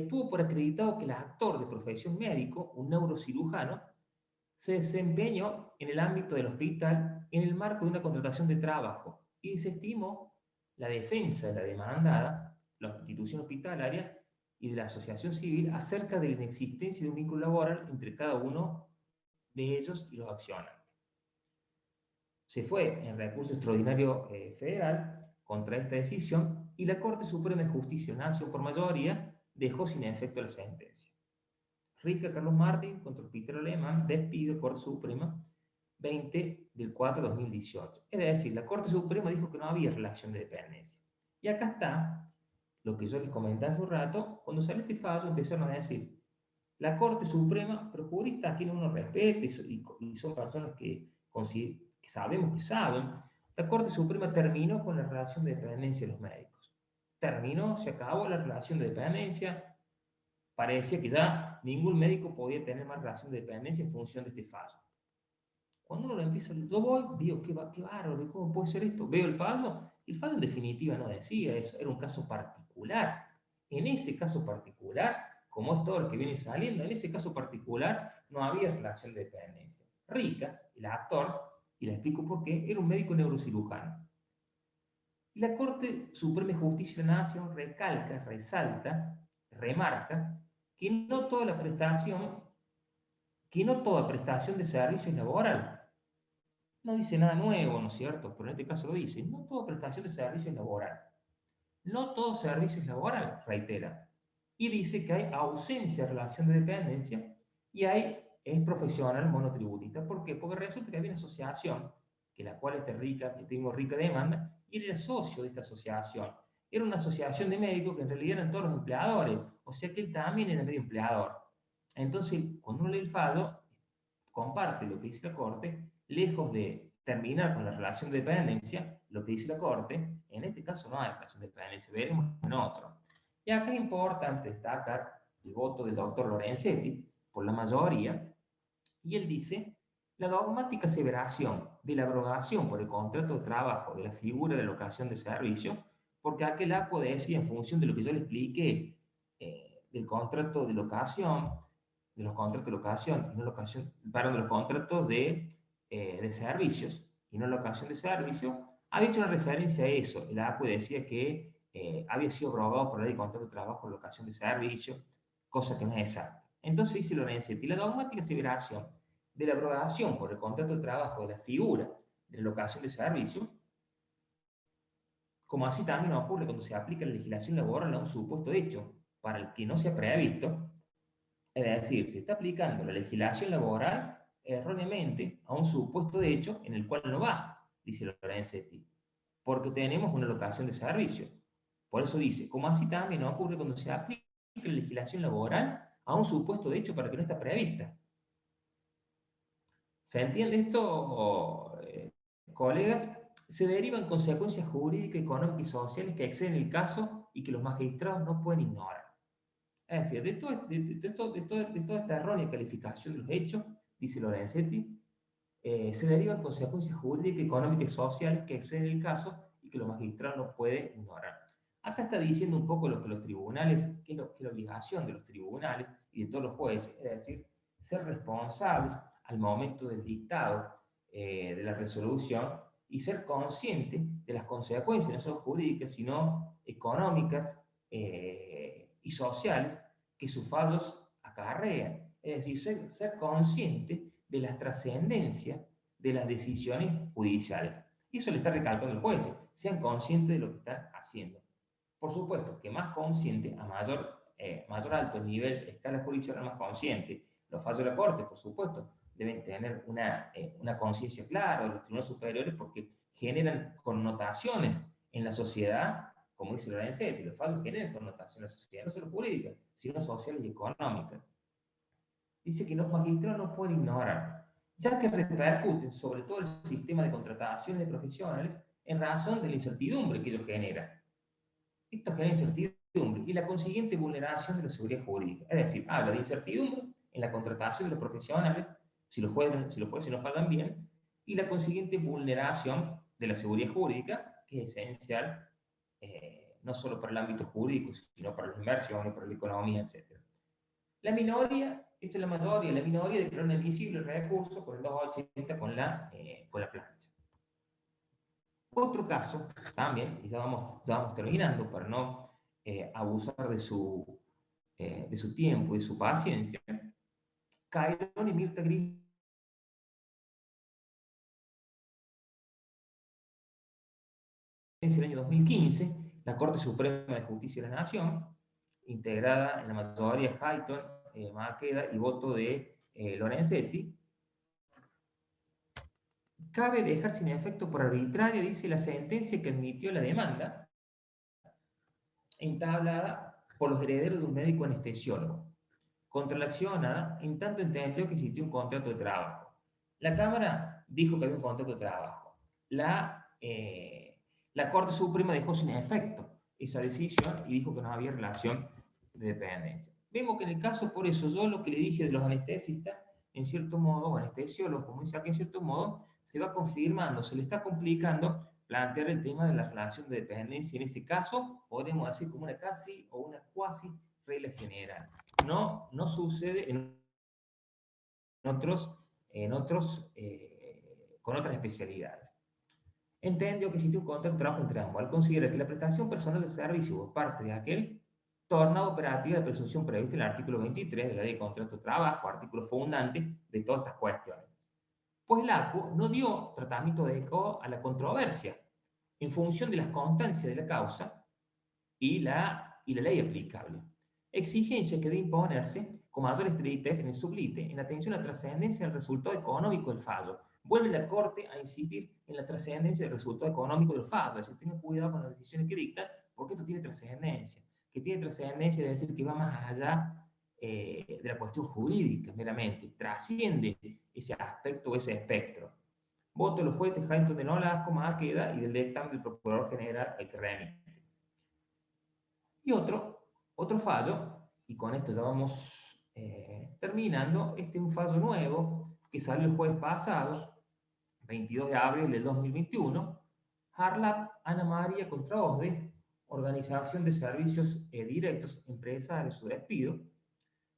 tuvo por acreditado que el actor de profesión médico, un neurocirujano, se desempeñó en el ámbito del hospital en el marco de una contratación de trabajo y desestimó la defensa de la demandada, la institución hospitalaria y de la asociación civil acerca de la inexistencia de un vínculo laboral entre cada uno de ellos y los accionantes. Se fue en recurso extraordinario federal contra esta decisión y la Corte Suprema de Justicia de la Nación por mayoría dejó sin efecto la sentencia. Rica Carlos Martín contra Hospital Alemán, despido, Corte Suprema, 20 del 4 de 2018. Es decir, la Corte Suprema dijo que no había relación de dependencia. Y acá está lo que yo les comentaba hace un rato, cuando salió este fallo empezaron a decir, la Corte Suprema, pero juristas a quienes uno respeta y son personas que sabemos que saben, la Corte Suprema terminó con la relación de dependencia de los médicos. Terminó, se acabó la relación de dependencia. Parecía que ya ningún médico podía tener más relación de dependencia en función de este fallo. Cuando uno lo empieza a leer, yo voy, digo, qué bárbaro, ¿cómo puede ser esto? Veo el fallo en definitiva no decía eso, era un caso particular. En ese caso particular, como es todo lo que viene saliendo, en ese caso particular no había relación de dependencia. Rica, el actor, y le explico por qué, era un médico neurocirujano. Y la Corte Suprema de Justicia de la Nación recalca, resalta, remarca que no toda prestación de servicio es laboral. No dice nada nuevo, ¿no es cierto? Pero en este caso lo dice. No toda prestación de servicio es laboral. No todo servicio es laboral, reitera. Y dice que hay ausencia de relación de dependencia y es profesional monotributista. ¿Por qué? Porque resulta que había una asociación, que la cual tengo rica demanda, y él era socio de esta asociación. Era una asociación de médicos que en realidad eran todos los empleadores, o sea que él también era medio empleador. Entonces, cuando uno lee el fallo, comparte lo que dice la Corte, lejos de terminar con la relación de dependencia, lo que dice la Corte, en este caso no hay relación de dependencia, veremos en otro. Y acá es importante destacar el voto del doctor Lorenzetti por la mayoría, y él dice, la dogmática aseveración de la abrogación por el contrato de trabajo de la figura de locación de servicio, porque aquel acto decía en función de lo que yo le expliqué, del contrato de locación, de los contratos de locación, y no locación, perdón, de los contratos de servicios y no locación de servicios, había hecho una referencia a eso. El ACUE decía que había sido abrogado por la ley de contrato de trabajo, locación de servicios, cosa que no es exacta. Entonces dice Lorenzetti, la dogmática aseveración de la abrogación por el contrato de trabajo de la figura de la locación de servicio, como así también ocurre cuando se aplica la legislación laboral a un supuesto hecho para el que no se ha previsto, es decir, se está aplicando la legislación laboral erróneamente a un supuesto de hecho en el cual no va, dice Lorenzetti, porque tenemos una locación de servicio. Por eso dice, como así también ocurre cuando se aplica la legislación laboral a un supuesto de hecho para que no está prevista. ¿Se entiende esto, colegas? Se derivan consecuencias jurídicas, económicas y sociales que exceden el caso y que los magistrados no pueden ignorar. Es decir, de toda esta errónea calificación de los hechos, dice Lorenzetti, se derivan consecuencias jurídicas, económicas y sociales que exceden el caso y que los magistrados no pueden ignorar. Acá está diciendo un poco lo que los tribunales, que es la obligación de los tribunales y de todos los jueces, es decir, ser responsables al momento del dictado de la resolución y ser conscientes de las consecuencias no solo jurídicas, sino económicas y sociales que sus fallos acarrean. Es decir, ser consciente de la trascendencia de las decisiones judiciales. Y eso le está recalcando el juez. Sean conscientes de lo que están haciendo. Por supuesto que más consciente, a mayor alto el nivel de escala judicial, más consciente. Los fallos de la Corte, por supuesto, deben tener una conciencia clara de los tribunales superiores porque generan connotaciones en la sociedad, como dice Lorenzetti, los fallos generan connotaciones en la sociedad, no solo jurídica, sino sociales y económicas. Dice que los magistrados no pueden ignorar, ya que repercuten sobre todo el sistema de contrataciones de profesionales en razón de la incertidumbre que ello genera. Esto genera incertidumbre y la consiguiente vulneración de la seguridad jurídica. Es decir, habla de incertidumbre en la contratación de los profesionales, si los jueces no fallan bien, y la consiguiente vulneración de la seguridad jurídica, que es esencial no solo para el ámbito jurídico, sino para las inversiones, para la economía, etc. La minoría, esta es la mayoría, la minoría declaró inadmisible el recurso con el 280 con la plancha. Otro caso, también, y ya vamos terminando para no abusar de su tiempo y de su paciencia, Cairón y Mirta Gris en el año 2015, la Corte Suprema de Justicia de la Nación, integrada en la mayoría Hayton, Maqueda y voto de Lorenzetti, cabe dejar sin efecto por arbitraria, dice, la sentencia que admitió la demanda entablada por los herederos de un médico anestesiólogo contra la accionada, en tanto entendió que existía un contrato de trabajo. La Cámara dijo que había un contrato de trabajo. La Corte Suprema dejó sin efecto esa decisión y dijo que no había relación de dependencia. Vemos que en el caso, por eso, yo lo que le dije de los anestesistas, en cierto modo, o anestesiólogos, como dice aquí, en cierto modo, se va confirmando, se le está complicando plantear el tema de la relación de dependencia. En este caso, podemos decir como una casi o una cuasi regla general. No sucede con otras especialidades. Entendió que existe un contrato de trabajo entre ambos, al considerar que la prestación personal de servicio por parte de aquel torna operativa de presunción prevista en el artículo 23 de la Ley de Contrato de Trabajo, artículo fundante de todas estas cuestiones. Pues la ACU no dio tratamiento adecuado a la controversia en función de las constancias de la causa y la ley aplicable. Exigencia que debe imponerse con mayor estrictez en el sublite, en atención a la trascendencia del resultado económico del fallo. Vuelve la Corte a insistir en la trascendencia del resultado económico del fallo, es decir, tengan cuidado con las decisiones que dictan, porque esto tiene trascendencia, que tiene trascendencia de decir que va más allá de la cuestión jurídica meramente, trasciende ese aspecto, ese espectro. Voto de los jueces Hamilton de Nolasco, Maqueda y del dictamen del Procurador General al que remite. Y otro fallo, y con esto ya vamos terminando, este es un fallo nuevo que salió el jueves pasado, 22 de abril del 2021, Harlap Ana María contra OSDE, Organización de Servicios Directos Empresarios, su despido,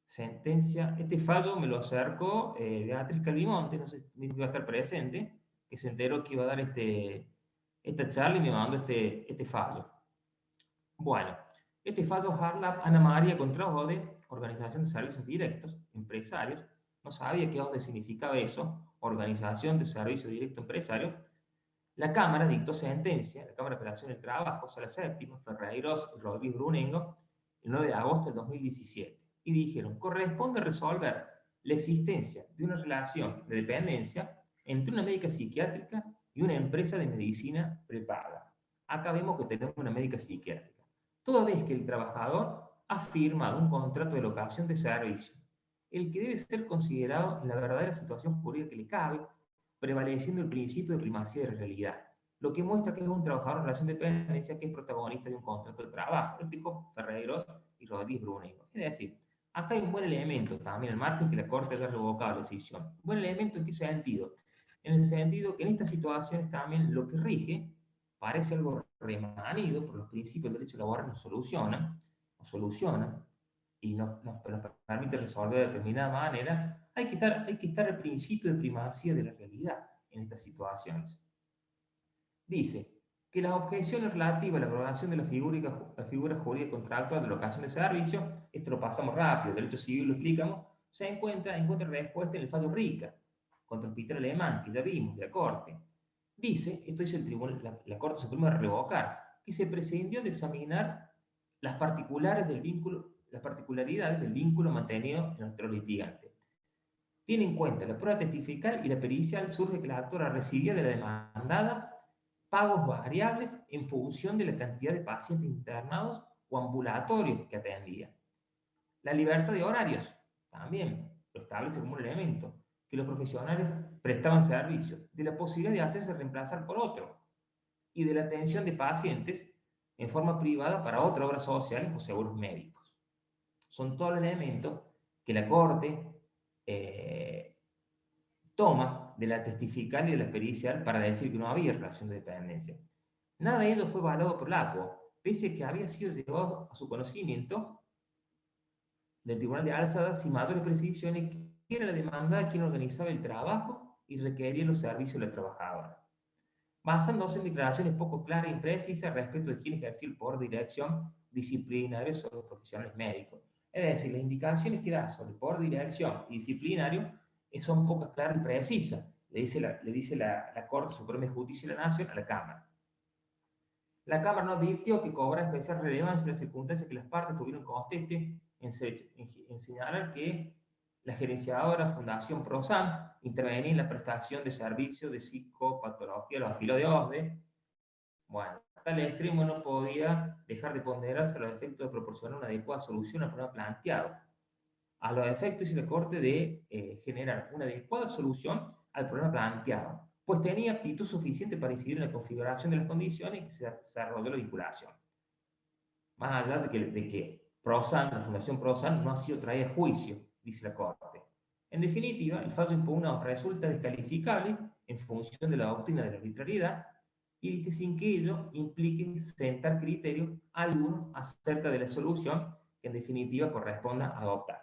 sentencia. Este fallo me lo acercó Beatriz Calvimonte, no sé si iba a estar presente, que se enteró que iba a dar esta charla y me mandó este fallo. Bueno, este fallo Harlap Ana María contra OSDE, Organización de Servicios Directos Empresarios, no sabía qué OSDE significaba eso, Organización de Servicios Directos Empresarios. La Cámara dictó sentencia, la Cámara de Apelación del Trabajo, Sala Séptima, Ferreiros y Rodríguez Brunengo, el 9 de agosto del 2017. Y dijeron, corresponde resolver la existencia de una relación de dependencia entre una médica psiquiátrica y una empresa de medicina prepaga. Acá vemos que tenemos una médica psiquiátrica. Toda vez que el trabajador ha firmado un contrato de locación de servicio, el que debe ser considerado en la verdadera situación jurídica que le cabe, prevaleciendo el principio de primacía de realidad, lo que muestra que es un trabajador en relación de dependencia que es protagonista de un contrato de trabajo, lo dijo Ferreiros y Rodríguez Brunengo. Es decir, acá hay un buen elemento también, el margen que la Corte haya revocado la decisión. ¿Un buen elemento en qué sentido? En el sentido que en estas situaciones también lo que rige parece algo remanido por los principios del derecho laboral, nos soluciona y nos permite resolver de determinada manera. Hay que estar al principio de primacía de la realidad en estas situaciones. Dice que las objeciones relativas a la aprobación de la figura jurídica contractual de locación de servicio, esto lo pasamos rápido, derecho civil lo explicamos, se encuentra respuesta en el fallo Rica contra el Hospital Alemán, que ya vimos, de la Corte. Dice, esto dice el tribunal, la Corte Suprema de revocar, que se prescindió de examinar las particularidades del vínculo mantenido en nuestro litigante. Tiene en cuenta la prueba testifical y la pericial, surge que la actora recibía de la demandada pagos variables en función de la cantidad de pacientes internados o ambulatorios que atendía. La libertad de horarios también lo establece como un elemento, que los profesionales prestaban servicios, de la posibilidad de hacerse reemplazar por otro. y de la atención de pacientes en forma privada para otras obras sociales o seguros médicos. Son todos los elementos que la Corte toma de la testifical y de la pericial para decir que no había relación de dependencia. Nada de ello fue valorado por la ACO, pese a que había sido llevado a su conocimiento del Tribunal de Alzada sin mayores precisiones quién era la demandada, quién organizaba el trabajo y requería los servicios de la trabajadora, basándose en declaraciones poco claras e imprecisas respecto de quién ejercía el poder de dirección disciplinario sobre los profesionales médicos. Es decir, las indicaciones que da sobre el poder de dirección y disciplinario son pocas claras y precisas, le dice la Corte Suprema de Justicia de la Nación a la Cámara. La Cámara no advirtió que cobra especial relevancia las circunstancias que las partes tuvieron conteste en señalar que la gerenciadora Fundación ProSan intervenía en la prestación de servicios de psicopatología a los afiliados de OSDE. Bueno, tal extremo no podía dejar de ponderarse los efectos de proporcionar una adecuada solución al problema planteado. A los efectos y la Corte de generar una adecuada solución al problema planteado, pues tenía aptitud suficiente para incidir en la configuración de las condiciones que se desarrolló la vinculación. Más allá de que ProSan, la Fundación ProSan, no ha sido traída a juicio, dice la Corte. En definitiva, el fallo impugnado resulta descalificable en función de la doctrina de la arbitrariedad y dice sin que ello implique sentar criterio alguno acerca de la solución que en definitiva corresponda adoptar.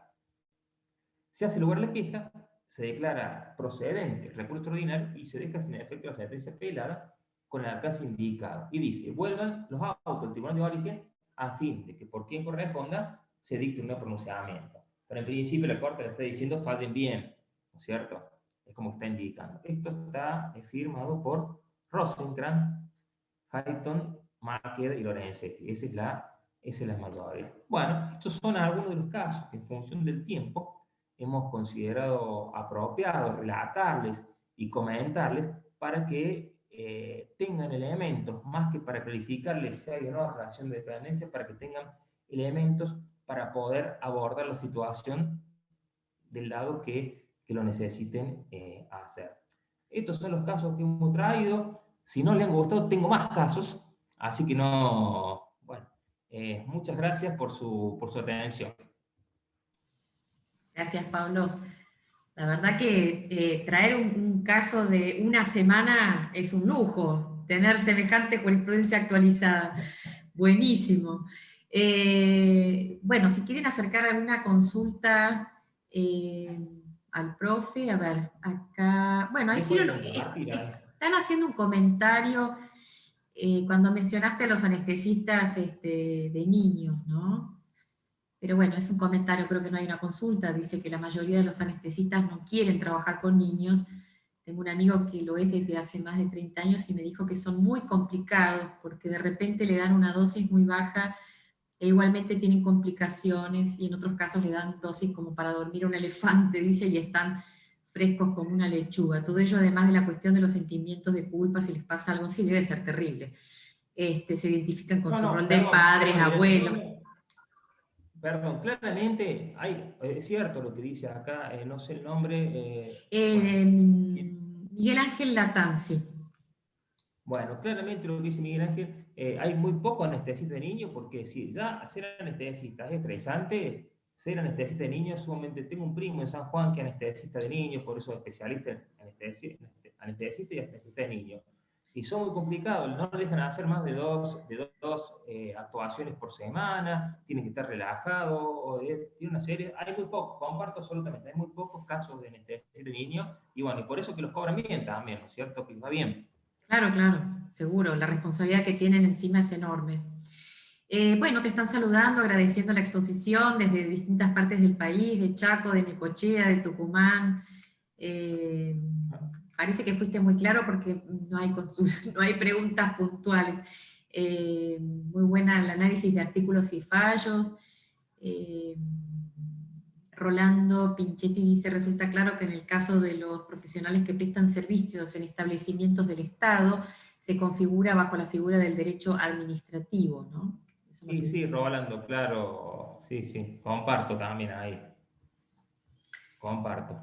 Se hace lugar a la queja, se declara procedente el recurso extraordinario y se deja sin efecto la sentencia apelada con el alcance indicado. Y dice, vuelvan los autos al tribunal de origen a fin de que por quien corresponda se dicte un nuevo pronunciamiento. Pero en principio la Corte le está diciendo fallen bien, ¿no es cierto? Es como que está indicando. Esto está firmado por Rosenkrantz, Hayton, Maqueda y Lorenzetti. Esa es la mayoría. Bueno, estos son algunos de los casos que en función del tiempo hemos considerado apropiado relatarles y comentarles para que tengan elementos, más que para clarificarles si hay o no relación de dependencia, para que tengan elementos para poder abordar la situación del lado que lo necesiten hacer. Estos son los casos que hemos traído. Si no les han gustado, tengo más casos, así que no, bueno, muchas gracias por su atención. Gracias, Pablo. La verdad que traer un caso de una semana es un lujo, tener semejante jurisprudencia actualizada. Buenísimo. Bueno, si quieren acercar alguna consulta al profe, a ver, acá, bueno, ahí sí están haciendo un comentario cuando mencionaste a los anestesistas de niños, ¿no? Pero bueno, es un comentario, creo que no hay una consulta, dice que la mayoría de los anestesistas no quieren trabajar con niños. Tengo un amigo que lo es desde hace más de 30 años y me dijo que son muy complicados porque de repente le dan una dosis muy baja e igualmente tienen complicaciones y en otros casos le dan dosis como para dormir un elefante, dice, y están frescos como una lechuga. Todo ello además de la cuestión de los sentimientos de culpa, si les pasa algo así, debe ser terrible. Se identifican con su rol de padres, abuelos. Perdón, claramente es cierto lo que dice acá, no sé el nombre. Miguel Ángel Latanzi. Bueno, claramente lo que dice Miguel Ángel, hay muy poco anestesista de niños, porque si ya ser anestesista es estresante, ser anestesista de niños sumamente. Tengo un primo en San Juan que es anestesista de niños, por eso es especialista en anestesista y anestesista de niños. Y son muy complicados, no dejan hacer más de dos actuaciones por semana, tienen que estar relajados, tiene una serie, hay muy pocos, comparto absolutamente, hay muy pocos casos de anestesia de niños, y bueno, y por eso que los cobran bien también, ¿no es cierto? Que les va bien. Claro, seguro, la responsabilidad que tienen encima es enorme. Bueno, te están saludando, agradeciendo la exposición desde distintas partes del país, de Chaco, de Necochea, de Tucumán. Parece que fuiste muy claro porque no hay no hay preguntas puntuales. Muy buena el análisis de artículos y fallos. Rolando Pinchetti dice, resulta claro que en el caso de los profesionales que prestan servicios en establecimientos del Estado, se configura bajo la figura del derecho administrativo, ¿no? Sí, Rolando, claro, sí, comparto también ahí. Comparto.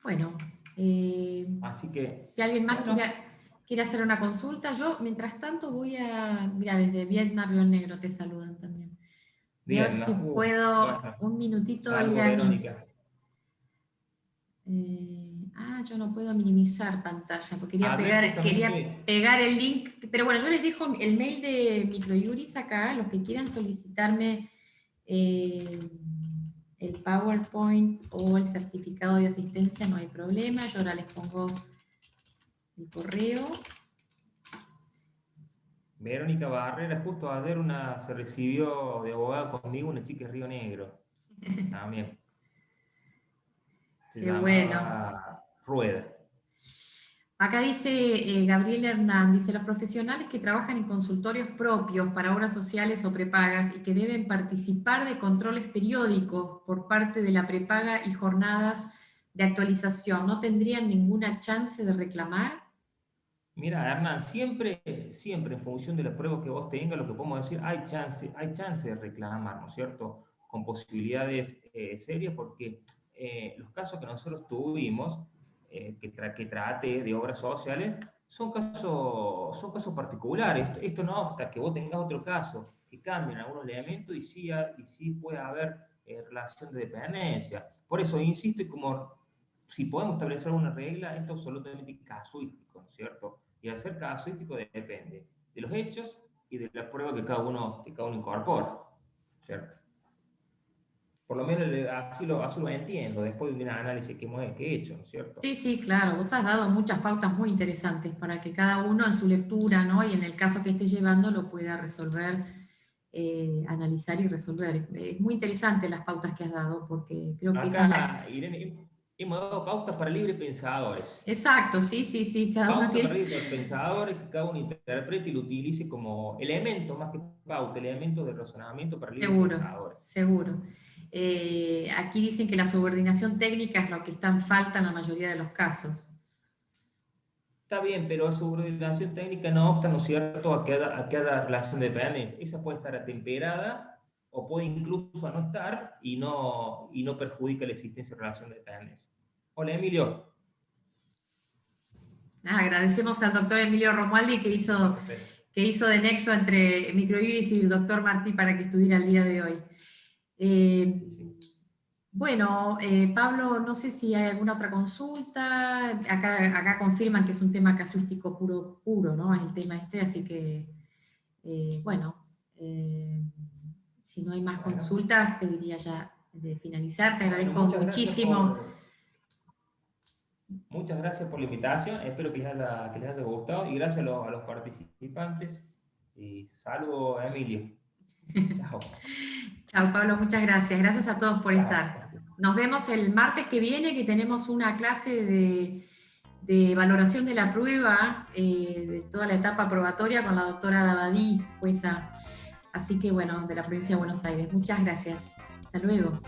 Bueno, así que, si alguien más quiere hacer una consulta. Yo, mientras tanto, voy a... Mira, desde Vietnam, Río Negro te saludan también. Voy a ver si Bien, puedo bueno, un minutito ir salvo a mi... Verónica. Yo no puedo minimizar pantalla, porque quería Justamente, pegar el link, pero bueno, yo les dejo el mail de Microjuris acá, los que quieran solicitarme el PowerPoint o el certificado de asistencia, no hay problema, yo ahora les pongo el correo. Verónica Barrera, justo ayer se recibió de abogado conmigo una chica de Río Negro, también. Se Qué bueno. llamaba Rueda. Acá dice Gabriel Hernán, dice, los profesionales que trabajan en consultorios propios para obras sociales o prepagas y que deben participar de controles periódicos por parte de la prepaga y jornadas de actualización, ¿no tendrían ninguna chance de reclamar? Mira, Hernán, siempre en función de la prueba que vos tengas, lo que podemos decir, hay chance de reclamar, ¿no es cierto? Con posibilidades serias, porque los casos que nosotros tuvimos, que trate de obras sociales, son casos particulares. Esto no obsta que vos tengas otro caso, que cambien algunos elementos y sí puede haber relación de dependencia. Por eso, insisto, y como si podemos establecer una regla, esto es absolutamente casuístico, ¿no es cierto? Y al ser casuístico depende de los hechos y de la prueba que cada uno incorpora, ¿cierto? Por lo menos así lo entiendo, después de un análisis que he hecho, ¿no es cierto? Sí, sí, claro, vos has dado muchas pautas muy interesantes para que cada uno en su lectura, ¿no? Y en el caso que esté llevando lo pueda resolver, analizar y resolver. Es muy interesante las pautas que has dado, porque creo que esa es la... Acá, Irene, hemos dado pautas para libres pensadores. Exacto, sí, sí, sí, cada uno Pauta para tiene... libres pensadores que cada uno interprete y lo utilice como elemento, más que pauta, elemento de razonamiento para libres pensadores. Seguro. Aquí dicen que la subordinación técnica es lo que está en falta en la mayoría de los casos. Está bien, pero subordinación técnica no obsta, ¿no es cierto?, a que haya relación de dependencia. Esa puede estar atemperada o puede incluso no estar y no perjudica la existencia de relación de dependencia. Hola, Emilio. Agradecemos al doctor Emilio Romualdi que hizo de nexo entre Microjuris y el doctor Martí para que estuviera el día de hoy. Bueno, Pablo, no sé si hay alguna otra consulta. Acá confirman que es un tema casuístico puro, ¿no? Es el tema este, así que, si no hay más consultas, te diría ya de finalizar. Te agradezco muchísimo. Muchas gracias por la invitación, espero que les haya gustado y gracias a los participantes. Y saludo a Emilio. Chao. Chao, Pablo, muchas gracias. Gracias a todos por estar. Nos vemos el martes que viene, que tenemos una clase de valoración de la prueba, de toda la etapa probatoria con la doctora Dabadí, jueza. Así que bueno, de la provincia de Buenos Aires. Muchas gracias. Hasta luego.